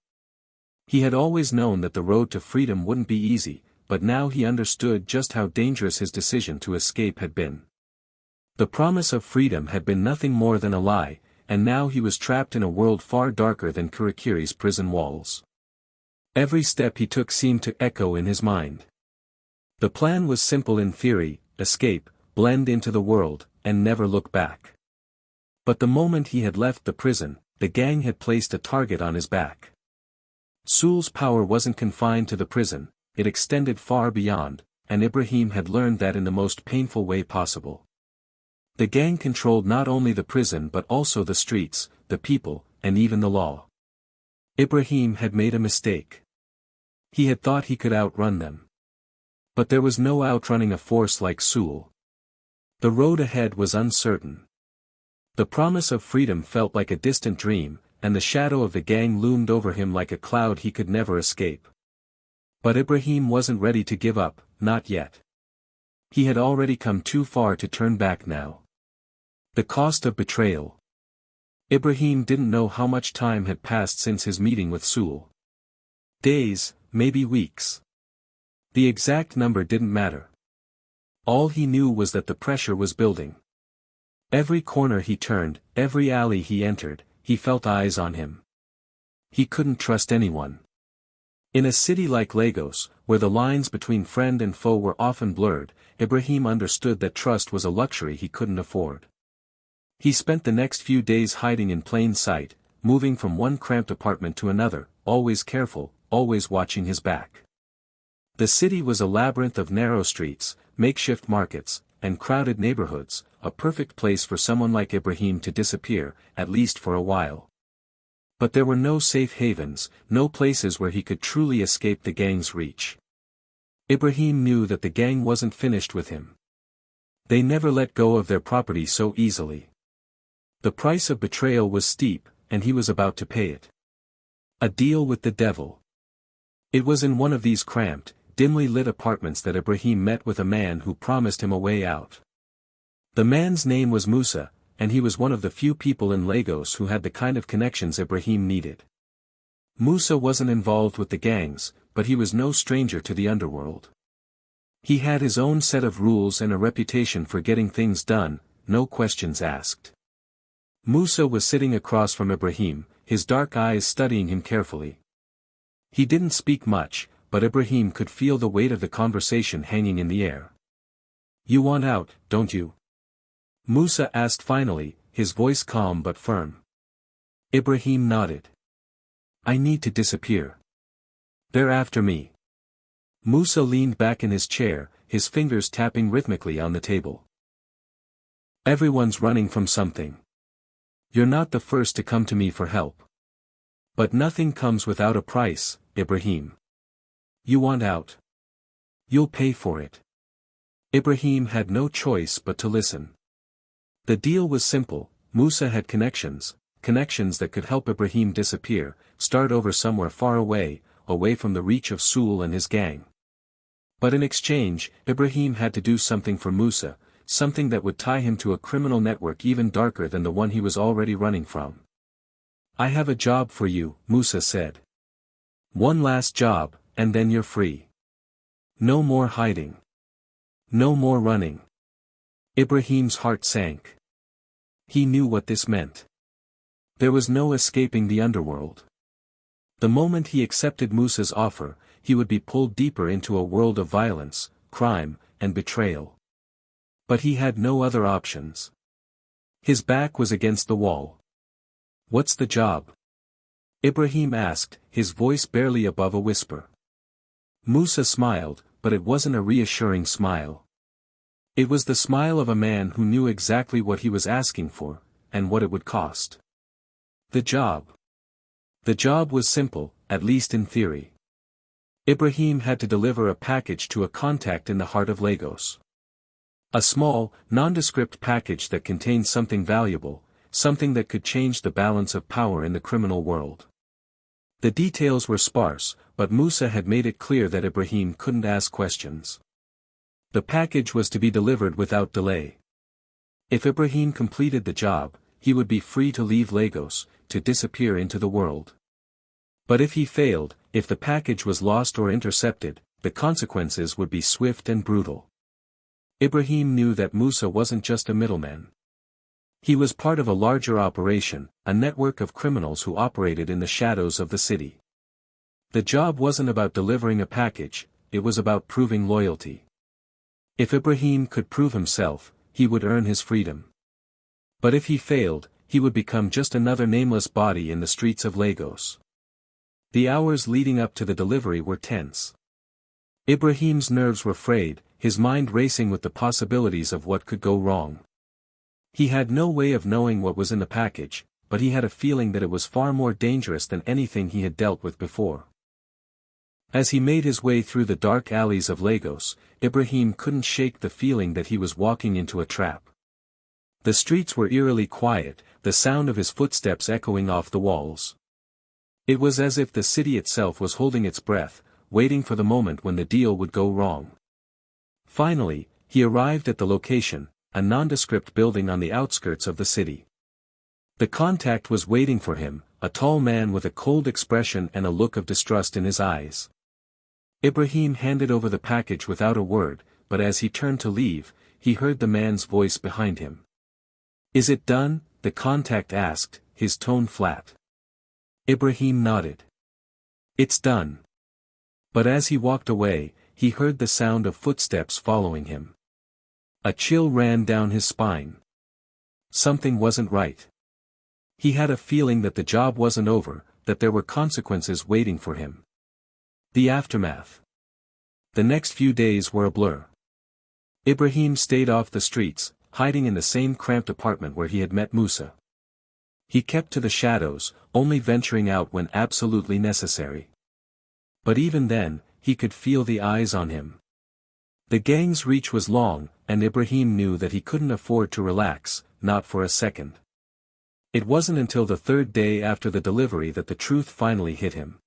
Speaker 1: He had always known that the road to freedom wouldn't be easy, but now he understood just how dangerous his decision to escape had been. The promise of freedom had been nothing more than a lie, and now he was trapped in a world far darker than Kirikiri's prison walls. Every step he took seemed to echo in his mind. The plan was simple in theory: escape, blend into the world, and never look back. But the moment he had left the prison, the gang had placed a target on his back. Sewell's power wasn't confined to the prison, it extended far beyond, and Ibrahim had learned that in the most painful way possible. The gang controlled not only the prison but also the streets, the people, and even the law. Ibrahim had made a mistake. He had thought he could outrun them. But there was no outrunning a force like Sewell. The road ahead was uncertain. The promise of freedom felt like a distant dream, and the shadow of the gang loomed over him like a cloud he could never escape. But Ibrahim wasn't ready to give up, not yet. He had already come too far to turn back now. The cost of betrayal. Ibrahim didn't know how much time had passed since his meeting with Sewell. Days, maybe weeks. The exact number didn't matter. All he knew was that the pressure was building. Every corner he turned, every alley he entered, he felt eyes on him. He couldn't trust anyone. In a city like Lagos, where the lines between friend and foe were often blurred, Ibrahim understood that trust was a luxury he couldn't afford. He spent the next few days hiding in plain sight, moving from one cramped apartment to another, always careful, always watching his back. The city was a labyrinth of narrow streets, makeshift markets, and crowded neighborhoods, a perfect place for someone like Ibrahim to disappear, at least for a while. But there were no safe havens, no places where he could truly escape the gang's reach. Ibrahim knew that the gang wasn't finished with him. They never let go of their property so easily. The price of betrayal was steep, and he was about to pay it. A deal with the devil. It was in one of these cramped, dimly lit apartments that Ibrahim met with a man who promised him a way out. The man's name was Musa, and he was one of the few people in Lagos who had the kind of connections Ibrahim needed. Musa wasn't involved with the gangs, but he was no stranger to the underworld. He had his own set of rules and a reputation for getting things done, no questions asked. Musa was sitting across from Ibrahim, his dark eyes studying him carefully. He didn't speak much, but Ibrahim could feel the weight of the conversation hanging in the air. "You want out, don't you?" Musa asked finally, his voice calm but firm. Ibrahim nodded. "I need to disappear. They're after me." Musa leaned back in his chair, his fingers tapping rhythmically on the table. "Everyone's running from something. You're not the first to come to me for help. But nothing comes without a price, Ibrahim. You want out? You'll pay for it." Ibrahim had no choice but to listen. The deal was simple. Musa had connections that could help Ibrahim disappear, start over somewhere far away from the reach of Sool and his gang. But in exchange, Ibrahim had to do something for Musa, something that would tie him to a criminal network even darker than the one he was already running from. "I have a job for you," Musa said. "One last job, and then you're free. No more hiding. No more running." Ibrahim's heart sank. He knew what this meant. There was no escaping the underworld. The moment he accepted Musa's offer, he would be pulled deeper into a world of violence, crime, and betrayal. But he had no other options. His back was against the wall. "What's the job?" Ibrahim asked, his voice barely above a whisper. Musa smiled, but it wasn't a reassuring smile. It was the smile of a man who knew exactly what he was asking for, and what it would cost. The job. The job was simple, at least in theory. Ibrahim had to deliver a package to a contact in the heart of Lagos. A small, nondescript package that contained something valuable, something that could change the balance of power in the criminal world. The details were sparse, but Musa had made it clear that Ibrahim couldn't ask questions. The package was to be delivered without delay. If Ibrahim completed the job, he would be free to leave Lagos, to disappear into the world. But if he failed, if the package was lost or intercepted, the consequences would be swift and brutal. Ibrahim knew that Musa wasn't just a middleman. He was part of a larger operation, a network of criminals who operated in the shadows of the city. The job wasn't about delivering a package, it was about proving loyalty. If Ibrahim could prove himself, he would earn his freedom. But if he failed, he would become just another nameless body in the streets of Lagos. The hours leading up to the delivery were tense. Ibrahim's nerves were frayed, his mind racing with the possibilities of what could go wrong. He had no way of knowing what was in the package, but he had a feeling that it was far more dangerous than anything he had dealt with before. As he made his way through the dark alleys of Lagos, Ibrahim couldn't shake the feeling that he was walking into a trap. The streets were eerily quiet, the sound of his footsteps echoing off the walls. It was as if the city itself was holding its breath, waiting for the moment when the deal would go wrong. Finally, he arrived at the location, a nondescript building on the outskirts of the city. The contact was waiting for him, a tall man with a cold expression and a look of distrust in his eyes. Ibrahim handed over the package without a word, but as he turned to leave, he heard the man's voice behind him. "Is it done?" the contact asked, his tone flat. Ibrahim nodded. "It's done." But as he walked away, he heard the sound of footsteps following him. A chill ran down his spine. Something wasn't right. He had a feeling that the job wasn't over, that there were consequences waiting for him. The aftermath. The next few days were a blur. Ibrahim stayed off the streets, hiding in the same cramped apartment where he had met Musa. He kept to the shadows, only venturing out when absolutely necessary. But even then, he could feel the eyes on him. The gang's reach was long, and Ibrahim knew that he couldn't afford to relax, not for a second. It wasn't until the third day after the delivery that the truth finally hit him.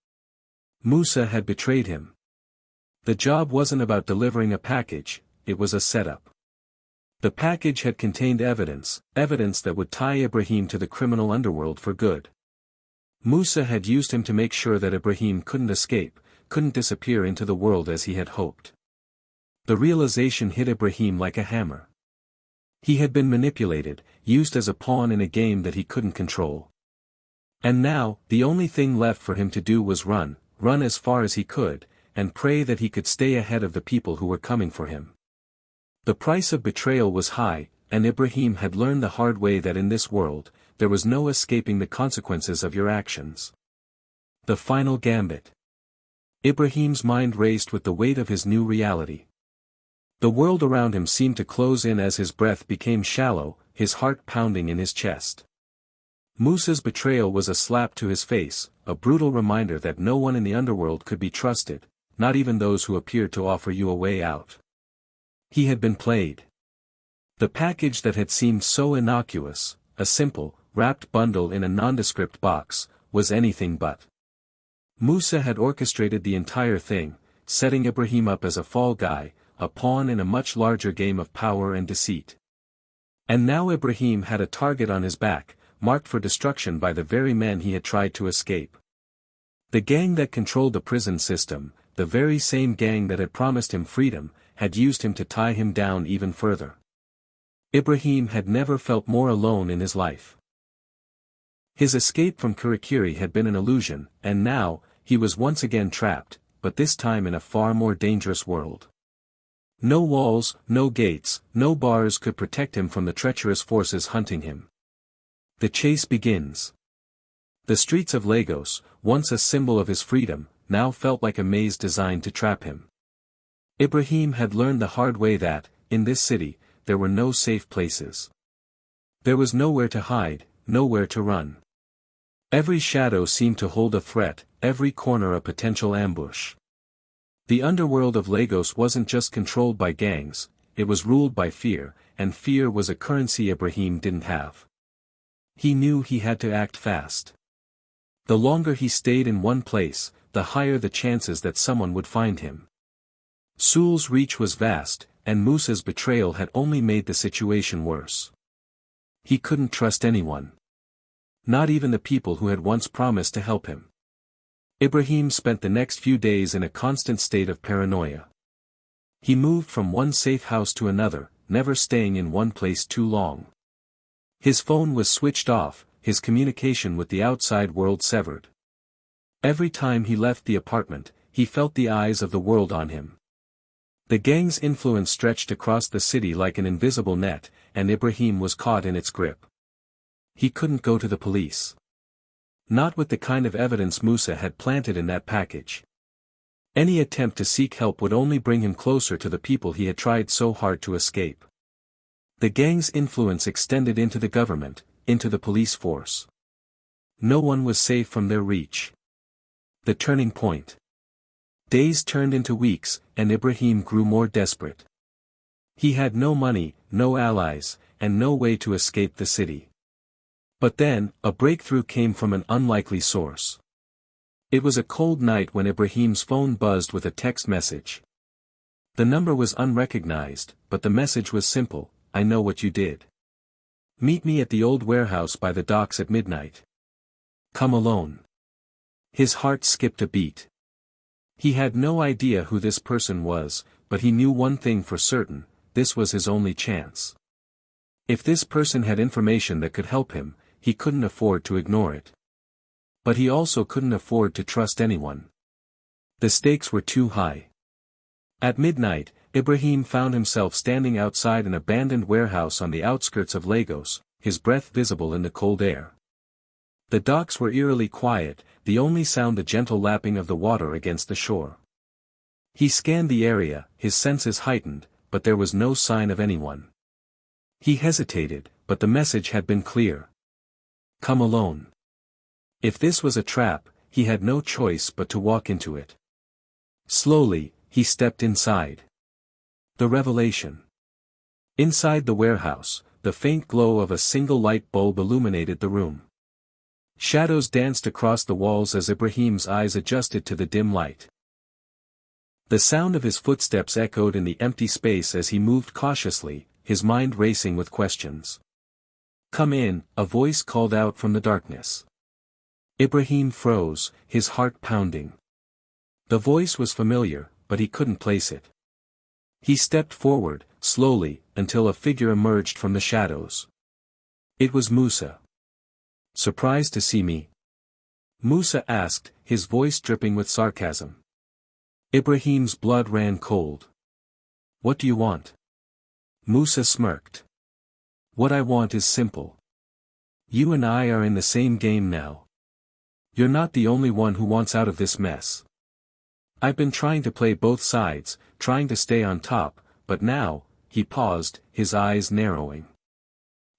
Speaker 1: Musa had betrayed him. The job wasn't about delivering a package, it was a setup. The package had contained evidence that would tie Ibrahim to the criminal underworld for good. Musa had used him to make sure that Ibrahim couldn't escape, couldn't disappear into the world as he had hoped. The realization hit Ibrahim like a hammer. He had been manipulated, used as a pawn in a game that he couldn't control. And now, the only thing left for him to do was run as far as he could, and pray that he could stay ahead of the people who were coming for him. The price of betrayal was high, and Ibrahim had learned the hard way that in this world, there was no escaping the consequences of your actions. The final gambit. Ibrahim's mind raced with the weight of his new reality. The world around him seemed to close in as his breath became shallow, his heart pounding in his chest. Musa's betrayal was a slap to his face, a brutal reminder that no one in the underworld could be trusted, not even those who appeared to offer you a way out. He had been played. The package that had seemed so innocuous, a simple, wrapped bundle in a nondescript box, was anything but. Musa had orchestrated the entire thing, setting Ibrahim up as a fall guy, a pawn in a much larger game of power and deceit. And now Ibrahim had a target on his back, marked for destruction by the very men he had tried to escape. The gang that controlled the prison system, the very same gang that had promised him freedom, had used him to tie him down even further. Ibrahim had never felt more alone in his life. His escape from Kirikiri had been an illusion, and now, he was once again trapped, but this time in a far more dangerous world. No walls, no gates, no bars could protect him from the treacherous forces hunting him. The chase begins. The streets of Lagos, once a symbol of his freedom, now felt like a maze designed to trap him. Ibrahim had learned the hard way that, in this city, there were no safe places. There was nowhere to hide, nowhere to run. Every shadow seemed to hold a threat, every corner a potential ambush. The underworld of Lagos wasn't just controlled by gangs, it was ruled by fear, and fear was a currency Ibrahim didn't have. He knew he had to act fast. The longer he stayed in one place, the higher the chances that someone would find him. Sul's reach was vast, and Musa's betrayal had only made the situation worse. He couldn't trust anyone. Not even the people who had once promised to help him. Ibrahim spent the next few days in a constant state of paranoia. He moved from one safe house to another, never staying in one place too long. His phone was switched off, his communication with the outside world severed. Every time he left the apartment, he felt the eyes of the world on him. The gang's influence stretched across the city like an invisible net, and Ibrahim was caught in its grip. He couldn't go to the police. Not with the kind of evidence Musa had planted in that package. Any attempt to seek help would only bring him closer to the people he had tried so hard to escape. The gang's influence extended into the government, into the police force. No one was safe from their reach. The turning point. Days turned into weeks, and Ibrahim grew more desperate. He had no money, no allies, and no way to escape the city. But then, a breakthrough came from an unlikely source. It was a cold night when Ibrahim's phone buzzed with a text message. The number was unrecognized, but the message was simple: "I know what you did. Meet me at the old warehouse by the docks at midnight. Come alone." His heart skipped a beat. He had no idea who this person was, but he knew one thing for certain: this was his only chance. If this person had information that could help him, he couldn't afford to ignore it. But he also couldn't afford to trust anyone. The stakes were too high. At midnight, Ibrahim found himself standing outside an abandoned warehouse on the outskirts of Lagos, his breath visible in the cold air. The docks were eerily quiet, the only sound the gentle lapping of the water against the shore. He scanned the area, his senses heightened, but there was no sign of anyone. He hesitated, but the message had been clear. Come alone. If this was a trap, he had no choice but to walk into it. Slowly, he stepped inside. The revelation. Inside the warehouse, the faint glow of a single light bulb illuminated the room. Shadows danced across the walls as Ibrahim's eyes adjusted to the dim light. The sound of his footsteps echoed in the empty space as he moved cautiously, his mind racing with questions. "Come in," a voice called out from the darkness. Ibrahim froze, his heart pounding. The voice was familiar, but he couldn't place it. He stepped forward, slowly, until a figure emerged from the shadows. It was Musa. "Surprised to see me?" Musa asked, his voice dripping with sarcasm. Ibrahim's blood ran cold. "What do you want?" Musa smirked. "What I want is simple. You and I are in the same game now. You're not the only one who wants out of this mess. I've been trying to play both sides, trying to stay on top, but now," he paused, his eyes narrowing.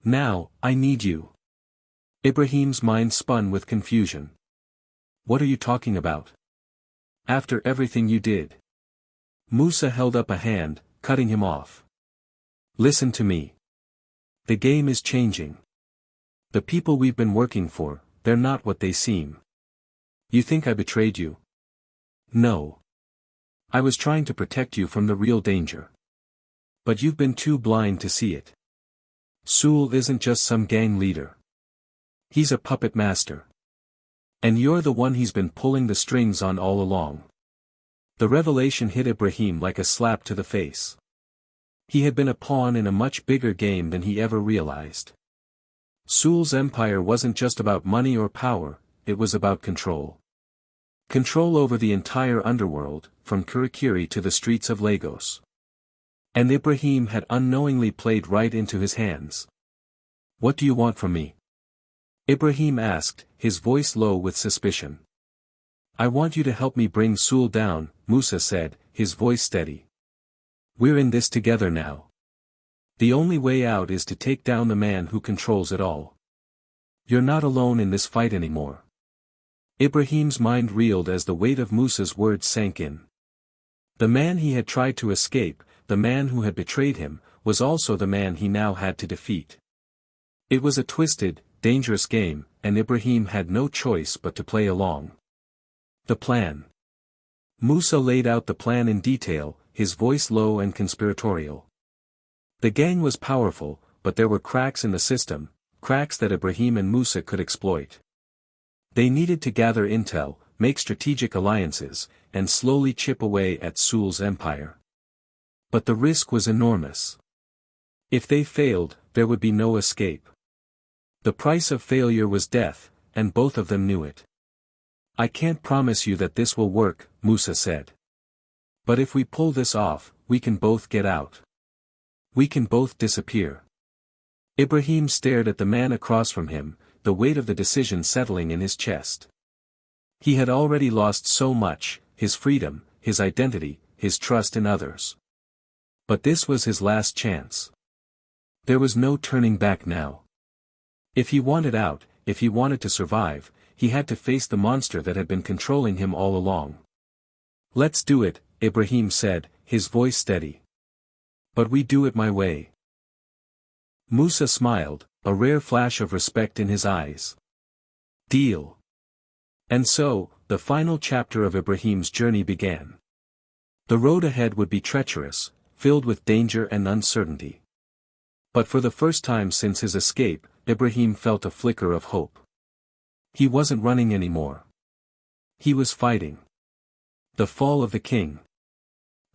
Speaker 1: "Now, I need you." Ibrahim's mind spun with confusion. "What are you talking about? After everything you did?" Musa held up a hand, cutting him off. "Listen to me. The game is changing. The people we've been working for, they're not what they seem. You think I betrayed you? No. I was trying to protect you from the real danger. But you've been too blind to see it. Sul isn't just some gang leader. He's a puppet master. And you're the one he's been pulling the strings on all along." The revelation hit Ibrahim like a slap to the face. He had been a pawn in a much bigger game than he ever realized. Sul's empire wasn't just about money or power, it was about control. Control over the entire underworld, from Kirikiri to the streets of Lagos. And Ibrahim had unknowingly played right into his hands. "What do you want from me?" Ibrahim asked, his voice low with suspicion. "I want you to help me bring Sul down," Musa said, his voice steady. "We're in this together now. The only way out is to take down the man who controls it all. You're not alone in this fight anymore." Ibrahim's mind reeled as the weight of Musa's words sank in. The man he had tried to escape, the man who had betrayed him, was also the man he now had to defeat. It was a twisted, dangerous game, and Ibrahim had no choice but to play along. The plan. Musa laid out the plan in detail, his voice low and conspiratorial. The gang was powerful, but there were cracks in the system, cracks that Ibrahim and Musa could exploit. They needed to gather intel, make strategic alliances, and slowly chip away at Sul's empire. But the risk was enormous. If they failed, there would be no escape. The price of failure was death, and both of them knew it. "I can't promise you that this will work," Musa said. "But if we pull this off, we can both get out. We can both disappear." Ibrahim stared at the man across from him, the weight of the decision settling in his chest. He had already lost so much, his freedom, his identity, his trust in others. But this was his last chance. There was no turning back now. If he wanted out, if he wanted to survive, he had to face the monster that had been controlling him all along. "Let's do it," Ibrahim said, his voice steady. "But we do it my way." Musa smiled, a rare flash of respect in his eyes. "Deal." And so, the final chapter of Ibrahim's journey began. The road ahead would be treacherous, filled with danger and uncertainty. But for the first time since his escape, Ibrahim felt a flicker of hope. He wasn't running anymore. He was fighting. The fall of the king.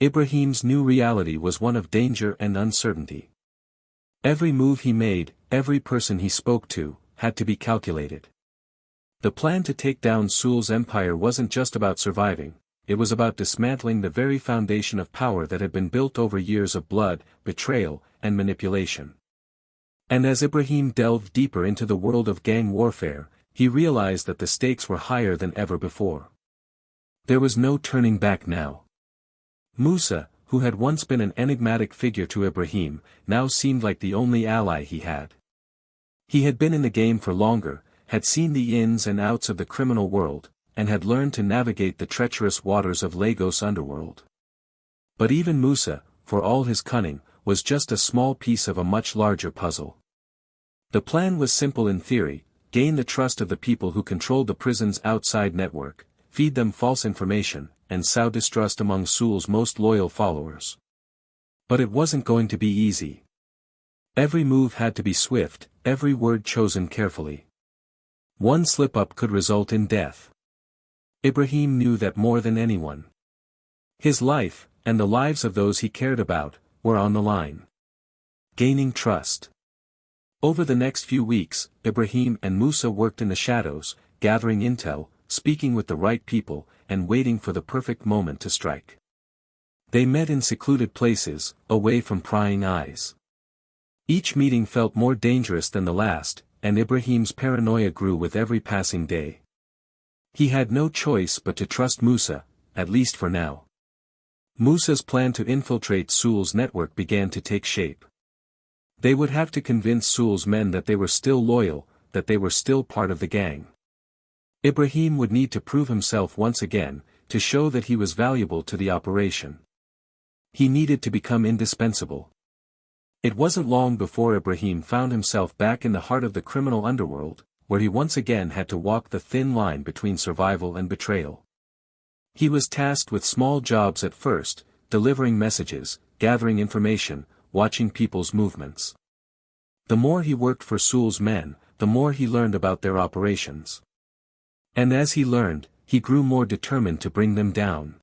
Speaker 1: Ibrahim's new reality was one of danger and uncertainty. Every move he made, every person he spoke to, had to be calculated. The plan to take down Sul's empire wasn't just about surviving, it was about dismantling the very foundation of power that had been built over years of blood, betrayal, and manipulation. And as Ibrahim delved deeper into the world of gang warfare, he realized that the stakes were higher than ever before. There was no turning back now. Musa, who had once been an enigmatic figure to Ibrahim, now seemed like the only ally he had. He had been in the game for longer, had seen the ins and outs of the criminal world, and had learned to navigate the treacherous waters of Lagos underworld. But even Musa, for all his cunning, was just a small piece of a much larger puzzle. The plan was simple in theory: gain the trust of the people who controlled the prison's outside network, feed them false information, and sow distrust among Sul's most loyal followers. But it wasn't going to be easy. Every move had to be swift, every word chosen carefully. One slip-up could result in death. Ibrahim knew that more than anyone. His life, and the lives of those he cared about, were on the line. Gaining trust. Over the next few weeks, Ibrahim and Musa worked in the shadows, gathering intel, speaking with the right people, and waiting for the perfect moment to strike. They met in secluded places, away from prying eyes. Each meeting felt more dangerous than the last, and Ibrahim's paranoia grew with every passing day. He had no choice but to trust Musa, at least for now. Musa's plan to infiltrate Sul's network began to take shape. They would have to convince Sul's men that they were still loyal, that they were still part of the gang. Ibrahim would need to prove himself once again, to show that he was valuable to the operation. He needed to become indispensable. It wasn't long before Ibrahim found himself back in the heart of the criminal underworld, where he once again had to walk the thin line between survival and betrayal. He was tasked with small jobs at first, delivering messages, gathering information, watching people's movements. The more he worked for Sul's men, the more he learned about their operations. And as he learned, he grew more determined to bring them down.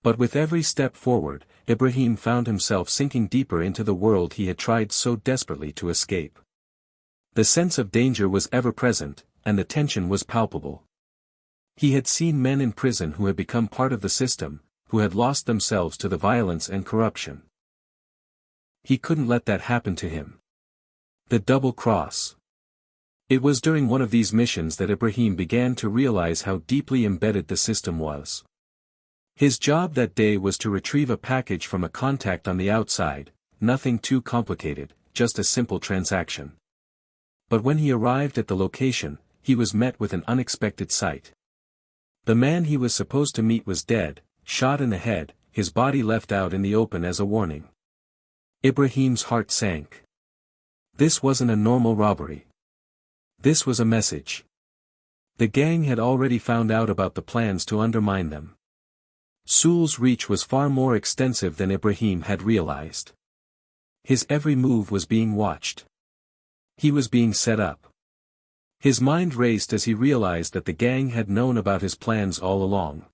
Speaker 1: But with every step forward, Ibrahim found himself sinking deeper into the world he had tried so desperately to escape. The sense of danger was ever present, and the tension was palpable. He had seen men in prison who had become part of the system, who had lost themselves to the violence and corruption. He couldn't let that happen to him. The double cross. It was during one of these missions that Ibrahim began to realize how deeply embedded the system was. His job that day was to retrieve a package from a contact on the outside, nothing too complicated, just a simple transaction. But when he arrived at the location, he was met with an unexpected sight. The man he was supposed to meet was dead, shot in the head, his body left out in the open as a warning. Ibrahim's heart sank. This wasn't a normal robbery. This was a message. The gang had already found out about the plans to undermine them. Sul's reach was far more extensive than Ibrahim had realized. His every move was being watched. He was being set up. His mind raced as he realized that the gang had known about his plans all along.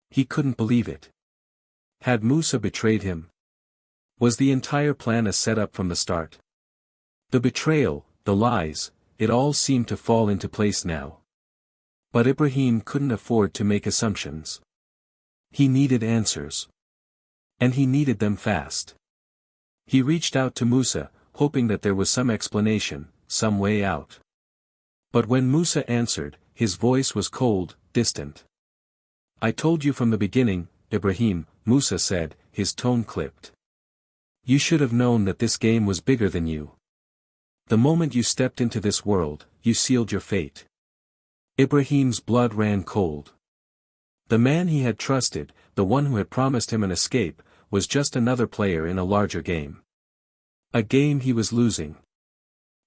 Speaker 1: He couldn't believe it. Had Musa betrayed him? Was the entire plan a setup from the start? The betrayal, the lies, it all seemed to fall into place now. But Ibrahim couldn't afford to make assumptions. He needed answers. And he needed them fast. He reached out to Musa, hoping that there was some explanation, some way out. But when Musa answered, his voice was cold, distant. "I told you from the beginning, Ibrahim," Musa said, his tone clipped. "You should have known that this game was bigger than you. The moment you stepped into this world, you sealed your fate." Ibrahim's blood ran cold. The man he had trusted, the one who had promised him an escape, was just another player in a larger game. A game he was losing.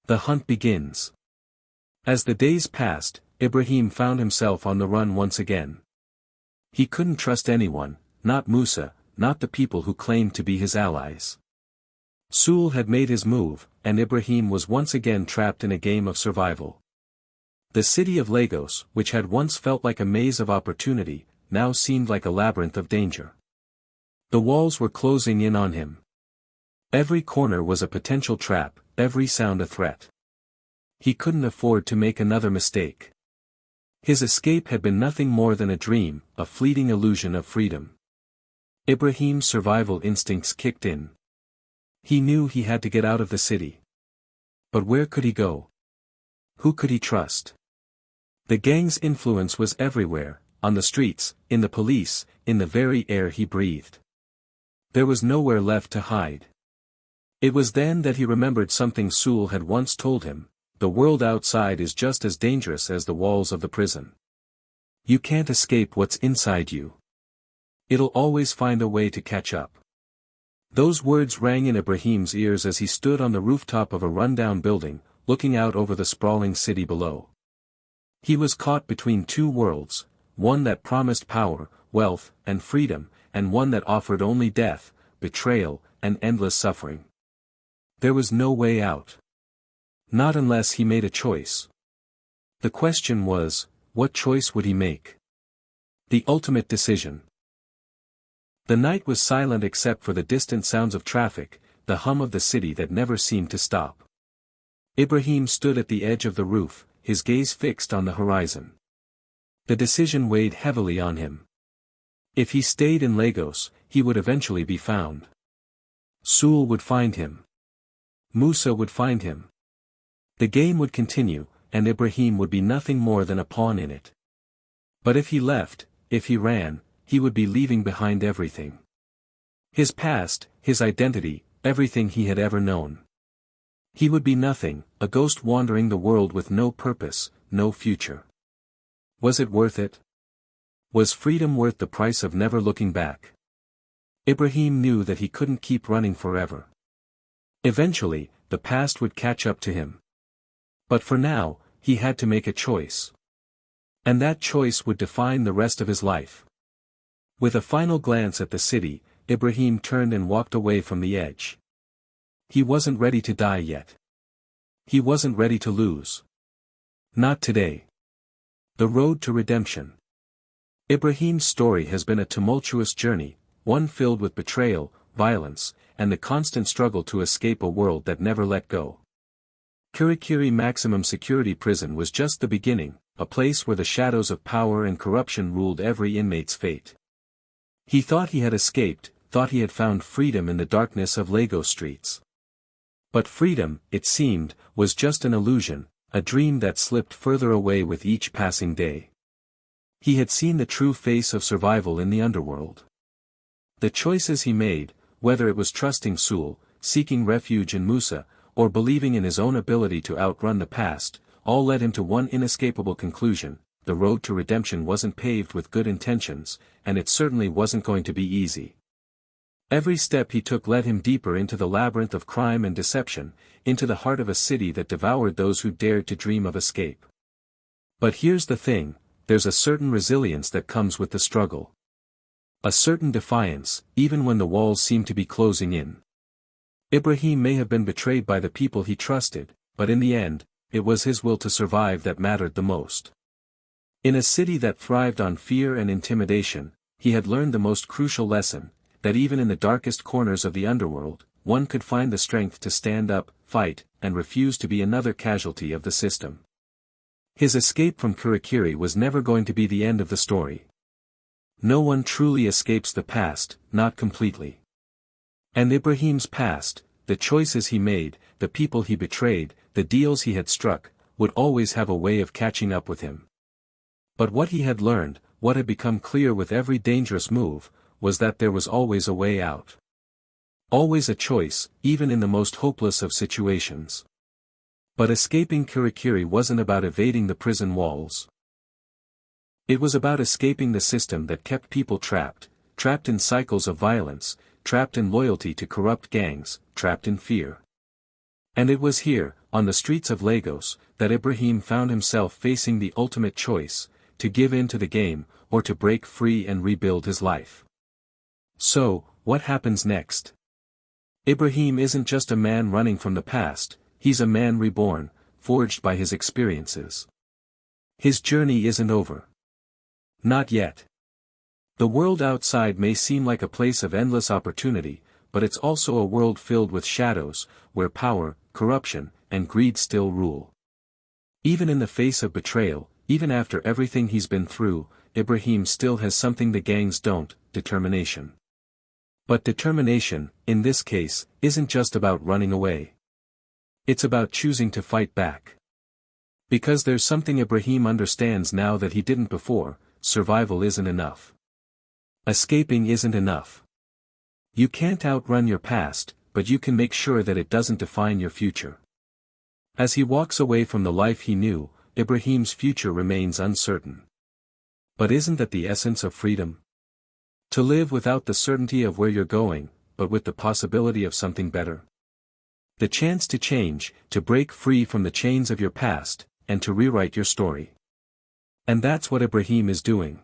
Speaker 1: The hunt begins. As the days passed, Ibrahim found himself on the run once again. He couldn't trust anyone, not Musa, not the people who claimed to be his allies. Sul had made his move, and Ibrahim was once again trapped in a game of survival. The city of Lagos, which had once felt like a maze of opportunity, now seemed like a labyrinth of danger. The walls were closing in on him. Every corner was a potential trap, every sound a threat. He couldn't afford to make another mistake. His escape had been nothing more than a dream, a fleeting illusion of freedom. Ibrahim's survival instincts kicked in. He knew he had to get out of the city. But where could he go? Who could he trust? The gang's influence was everywhere, on the streets, in the police, in the very air he breathed. There was nowhere left to hide. It was then that he remembered something Sul had once told him: the world outside is just as dangerous as the walls of the prison. You can't escape what's inside you. It'll always find a way to catch up. Those words rang in Ibrahim's ears as he stood on the rooftop of a rundown building, looking out over the sprawling city below. He was caught between two worlds, one that promised power, wealth, and freedom, and one that offered only death, betrayal, and endless suffering. There was no way out. Not unless he made a choice. The question was, what choice would he make? The ultimate decision. The night was silent except for the distant sounds of traffic, the hum of the city that never seemed to stop. Ibrahim stood at the edge of the roof, his gaze fixed on the horizon. The decision weighed heavily on him. If he stayed in Lagos, he would eventually be found. Sool would find him. Musa would find him. The game would continue, and Ibrahim would be nothing more than a pawn in it. But if he left, if he ran, he would be leaving behind everything. His past, his identity, everything he had ever known. He would be nothing, a ghost wandering the world with no purpose, no future. Was it worth it? Was freedom worth the price of never looking back? Ibrahim knew that he couldn't keep running forever. Eventually, the past would catch up to him. But for now, he had to make a choice. And that choice would define the rest of his life. With a final glance at the city, Ibrahim turned and walked away from the edge. He wasn't ready to die yet. He wasn't ready to lose. Not today. The road to redemption. Ibrahim's story has been a tumultuous journey, one filled with betrayal, violence, and the constant struggle to escape a world that never let go. Kirikiri Maximum Security Prison was just the beginning, a place where the shadows of power and corruption ruled every inmate's fate. He thought he had escaped, thought he had found freedom in the darkness of Lagos streets. But freedom, it seemed, was just an illusion, a dream that slipped further away with each passing day. He had seen the true face of survival in the underworld. The choices he made, whether it was trusting Sool, seeking refuge in Musa, or believing in his own ability to outrun the past, all led him to one inescapable conclusion: the road to redemption wasn't paved with good intentions, and it certainly wasn't going to be easy. Every step he took led him deeper into the labyrinth of crime and deception, into the heart of a city that devoured those who dared to dream of escape. But here's the thing, there's a certain resilience that comes with the struggle. A certain defiance, even when the walls seem to be closing in. Ibrahim may have been betrayed by the people he trusted, but in the end, it was his will to survive that mattered the most. In a city that thrived on fear and intimidation, he had learned the most crucial lesson, that even in the darkest corners of the underworld, one could find the strength to stand up, fight, and refuse to be another casualty of the system. His escape from Kirikiri was never going to be the end of the story. No one truly escapes the past, not completely. And Ibrahim's past, the choices he made, the people he betrayed, the deals he had struck, would always have a way of catching up with him. But what he had learned, what had become clear with every dangerous move, was that there was always a way out. Always a choice, even in the most hopeless of situations. But escaping Kirikiri wasn't about evading the prison walls. It was about escaping the system that kept people trapped, trapped in cycles of violence, trapped in loyalty to corrupt gangs, trapped in fear. And it was here, on the streets of Lagos, that Ibrahim found himself facing the ultimate choice, to give in to the game, or to break free and rebuild his life. So, what happens next? Ibrahim isn't just a man running from the past, he's a man reborn, forged by his experiences. His journey isn't over. Not yet. The world outside may seem like a place of endless opportunity, but it's also a world filled with shadows, where power, corruption, and greed still rule. Even in the face of betrayal, even after everything he's been through, Ibrahim still has something the gangs don't: determination. But determination, in this case, isn't just about running away. It's about choosing to fight back. Because there's something Ibrahim understands now that he didn't before: survival isn't enough. Escaping isn't enough. You can't outrun your past, but you can make sure that it doesn't define your future. As he walks away from the life he knew, Ibrahim's future remains uncertain. But isn't that the essence of freedom? To live without the certainty of where you're going, but with the possibility of something better. The chance to change, to break free from the chains of your past, and to rewrite your story. And that's what Ibrahim is doing.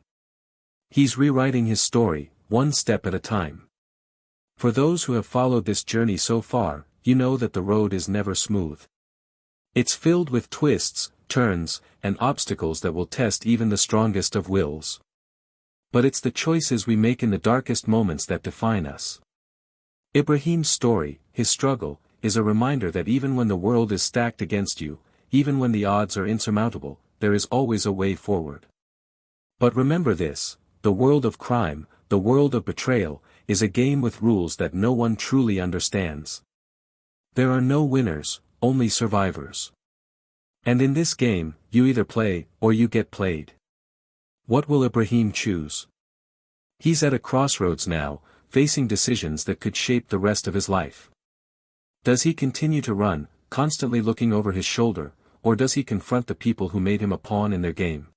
Speaker 1: He's rewriting his story, one step at a time. For those who have followed this journey so far, you know that the road is never smooth. It's filled with twists, turns, and obstacles that will test even the strongest of wills. But it's the choices we make in the darkest moments that define us. Ibrahim's story, his struggle, is a reminder that even when the world is stacked against you, even when the odds are insurmountable, there is always a way forward. But remember this, the world of crime, the world of betrayal, is a game with rules that no one truly understands. There are no winners, only survivors. And in this game, you either play, or you get played. What will Ibrahim choose? He's at a crossroads now, facing decisions that could shape the rest of his life. Does he continue to run, constantly looking over his shoulder, or does he confront the people who made him a pawn in their game?